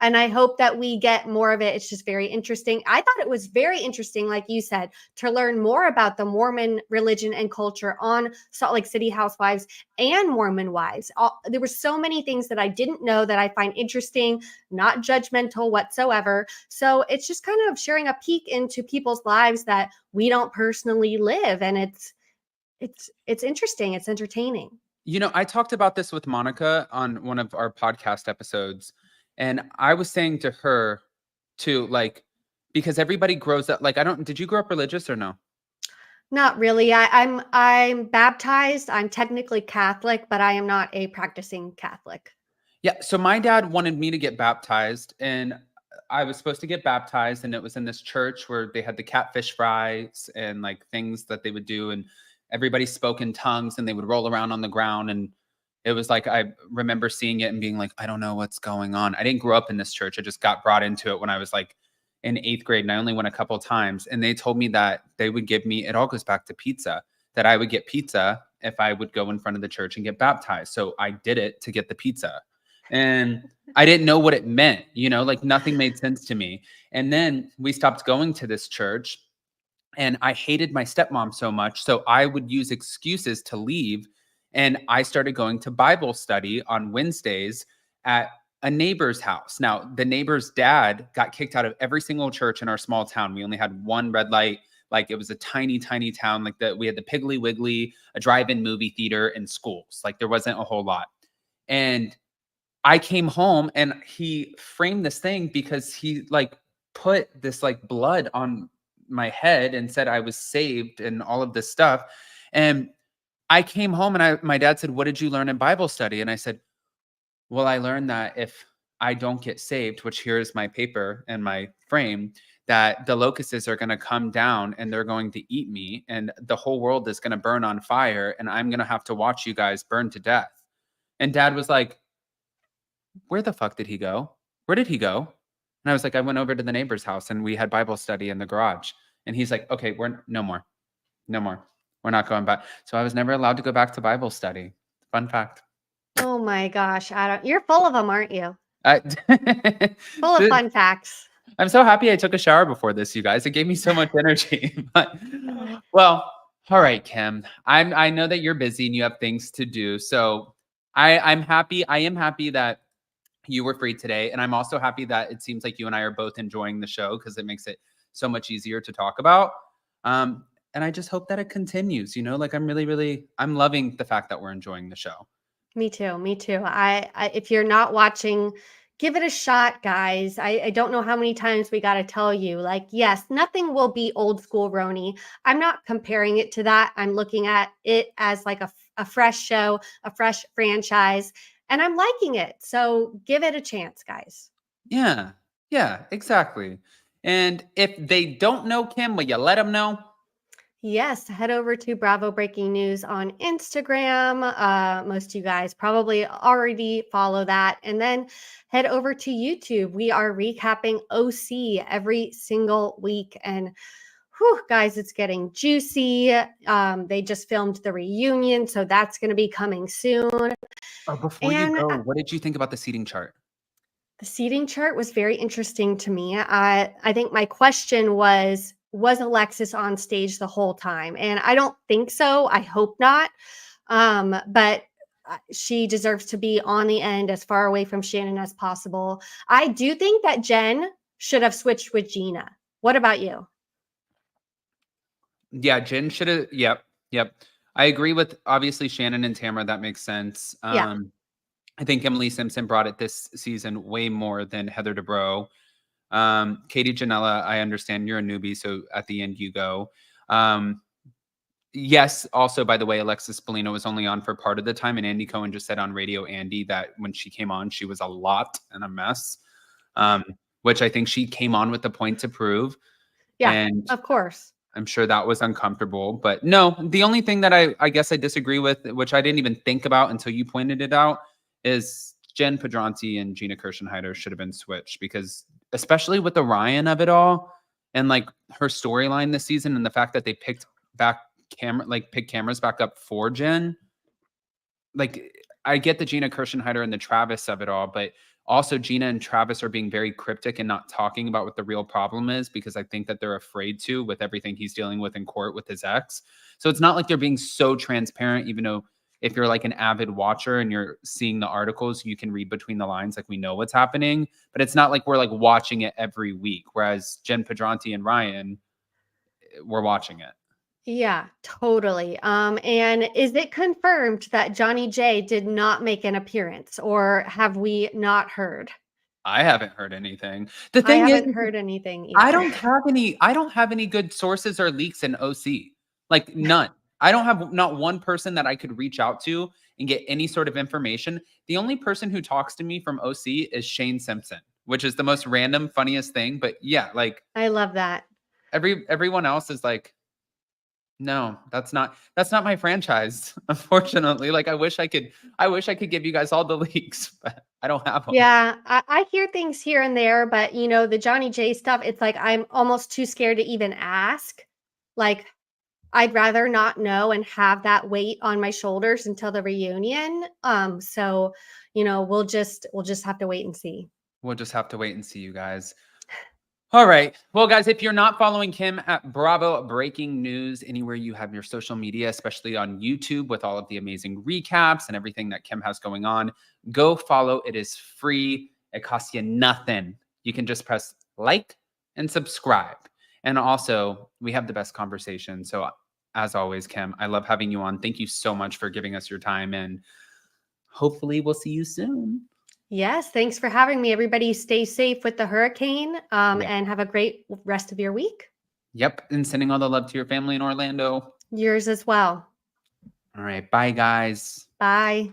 And I hope that we get more of it. It's just very interesting. I thought it was very interesting, like you said, to learn more about the Mormon religion and culture on Salt Lake City Housewives and Mormon Wives. There were so many things that I didn't know that I find interesting, not judgmental whatsoever. So it's just kind of sharing a peek into people's lives that we don't personally live. And it's interesting. It's entertaining. You know, I talked about this with Monica on one of our podcast episodes, and I was saying to her too, like, because everybody grows up, like, did you grow up religious or no? Not really. I'm baptized. I'm technically Catholic, but I am not a practicing Catholic. Yeah. So my dad wanted me to get baptized, and I was supposed to get baptized, and it was in this church where they had the catfish fries and like things that they would do, and everybody spoke in tongues and they would roll around on the ground. And it was like, I remember seeing it and being like, I don't know what's going on. I didn't grow up in this church. I just got brought into it when I was like in 8th grade, and I only went a couple of times. And they told me that they would give me, it all goes back to pizza, that I would get pizza if I would go in front of the church and get baptized. So I did it to get the pizza. And I didn't know what it meant, you know, like nothing made sense to me. And then we stopped going to this church, and I hated my stepmom so much. So I would use excuses to leave. And I started going to Bible study on Wednesdays at a neighbor's house. Now, the neighbor's dad got kicked out of every single church in our small town. We only had one red light. Like, it was a tiny, tiny town. Like, we had the Piggly Wiggly, a drive-in movie theater, and schools. Like, there wasn't a whole lot. And I came home, and he framed this thing because he like put this like blood on my head and said I was saved and all of this stuff. And I came home, and my dad said, "What did you learn in Bible study?" And I said, "Well, I learned that if I don't get saved," which here is my paper and my frame, that the locusts are going to come down and they're going to eat me, and the whole world is going to burn on fire, and I'm going to have to watch you guys burn to death. And Dad was like, "Where the fuck did he go? Where did he go?" And I was like, "I went over to the neighbor's house and we had Bible study in the garage." And he's like, "Okay, no more. We're not going back." So I was never allowed to go back to Bible study. Fun fact. Oh my gosh, Adam, you're full of them, aren't you? I, Full of fun facts. I'm so happy I took a shower before this, you guys. It gave me so much energy. But, well, all right, Kim. I know that you're busy and you have things to do. So I'm happy. I am happy that you were free today. And I'm also happy that it seems like you and I are both enjoying the show, because it makes it so much easier to talk about. And I just hope that it continues, you know, like I'm loving the fact that we're enjoying the show. Me too. Me too. I if you're not watching, give it a shot, guys. I don't know how many times we got to tell you, like, yes, nothing will be old school RHONY. I'm not comparing it to that. I'm looking at it as like a fresh show, a fresh franchise, and I'm liking it. So give it a chance, guys. Yeah. Yeah, exactly. And if they don't know Kim, will you let them know? Yes, head over to Bravo Breaking News on Instagram. Most of you guys probably already follow that. And then head over to YouTube. We are recapping OC every single week. And whew, guys, it's getting juicy. They just filmed the reunion, so that's going to be coming soon. Oh, before you And go, what did you think about the seating chart? the seating chart was very interesting to me. I think my question was Alexis on stage the whole time? And I don't think so. I hope not. But she deserves to be on the end as far away from Shannon as possible. I do think that Jen should have switched with Gina. What about you? Yeah, Jen should have. Yep. I agree with obviously Shannon and Tamara. That makes sense. Yeah. I think Emily Simpson brought it this season way more than Heather Dubrow. Katie Janela, I understand you're a newbie, so at the end you go. Yes, also, by the way, Alexis Bellino was only on for part of the time, and Andy Cohen just said on Radio Andy that when she came on, she was a lot and a mess, which I think she came on with the point to prove. Yeah, and of course. I'm sure that was uncomfortable. But no, the only thing that I guess I disagree with, which I didn't even think about until you pointed it out, is Jen Pedranti and Gina Kirschenheiter should have been switched, because especially with the Ryan of it all and like her storyline this season and the fact that they picked cameras back up for Jen. Like, I get the Gina Kirschenheiter and the Travis of it all, but also Gina and Travis are being very cryptic and not talking about what the real problem is, because I think that they're afraid to, with everything he's dealing with in court with his ex. So it's not like they're being so transparent, even though if you're like an avid watcher and you're seeing the articles, you can read between the lines, like we know what's happening, but it's not like we're like watching it every week. Whereas Jen Pedranti and Ryan, we're watching it. Yeah, totally. And is it confirmed that Johnny J did not make an appearance, or have we not heard? I haven't heard anything. The I thing is, haven't heard anything I either. don't have any good sources or leaks in OC. Like, none. I don't have not one person that I could reach out to and get any sort of information. The only person who talks to me from OC is Shane Simpson, which is the most random, funniest thing. But yeah, like I love that. everyone else is like, no, that's not my franchise, unfortunately. Like, I wish I could give you guys all the leaks, but I don't have them. Yeah, I hear things here and there, but the Johnny J stuff, it's like I'm almost too scared to even ask. Like, I'd rather not know and have that weight on my shoulders until the reunion. So we'll just have to wait and see. We'll just have to wait and see, you guys. All right. Well, guys, if you're not following Kim at Bravo Breaking News anywhere you have your social media, especially on YouTube with all of the amazing recaps and everything that Kim has going on, go follow. It is free. It costs you nothing. You can just press like and subscribe. And also, we have the best conversation. So as always, Kim, I love having you on. Thank you so much for giving us your time, and hopefully we'll see you soon. Yes, thanks for having me. Everybody stay safe with the hurricane, and have a great rest of your week. Yep. And sending all the love to your family in Orlando. Yours as well. All right. Bye, guys. Bye.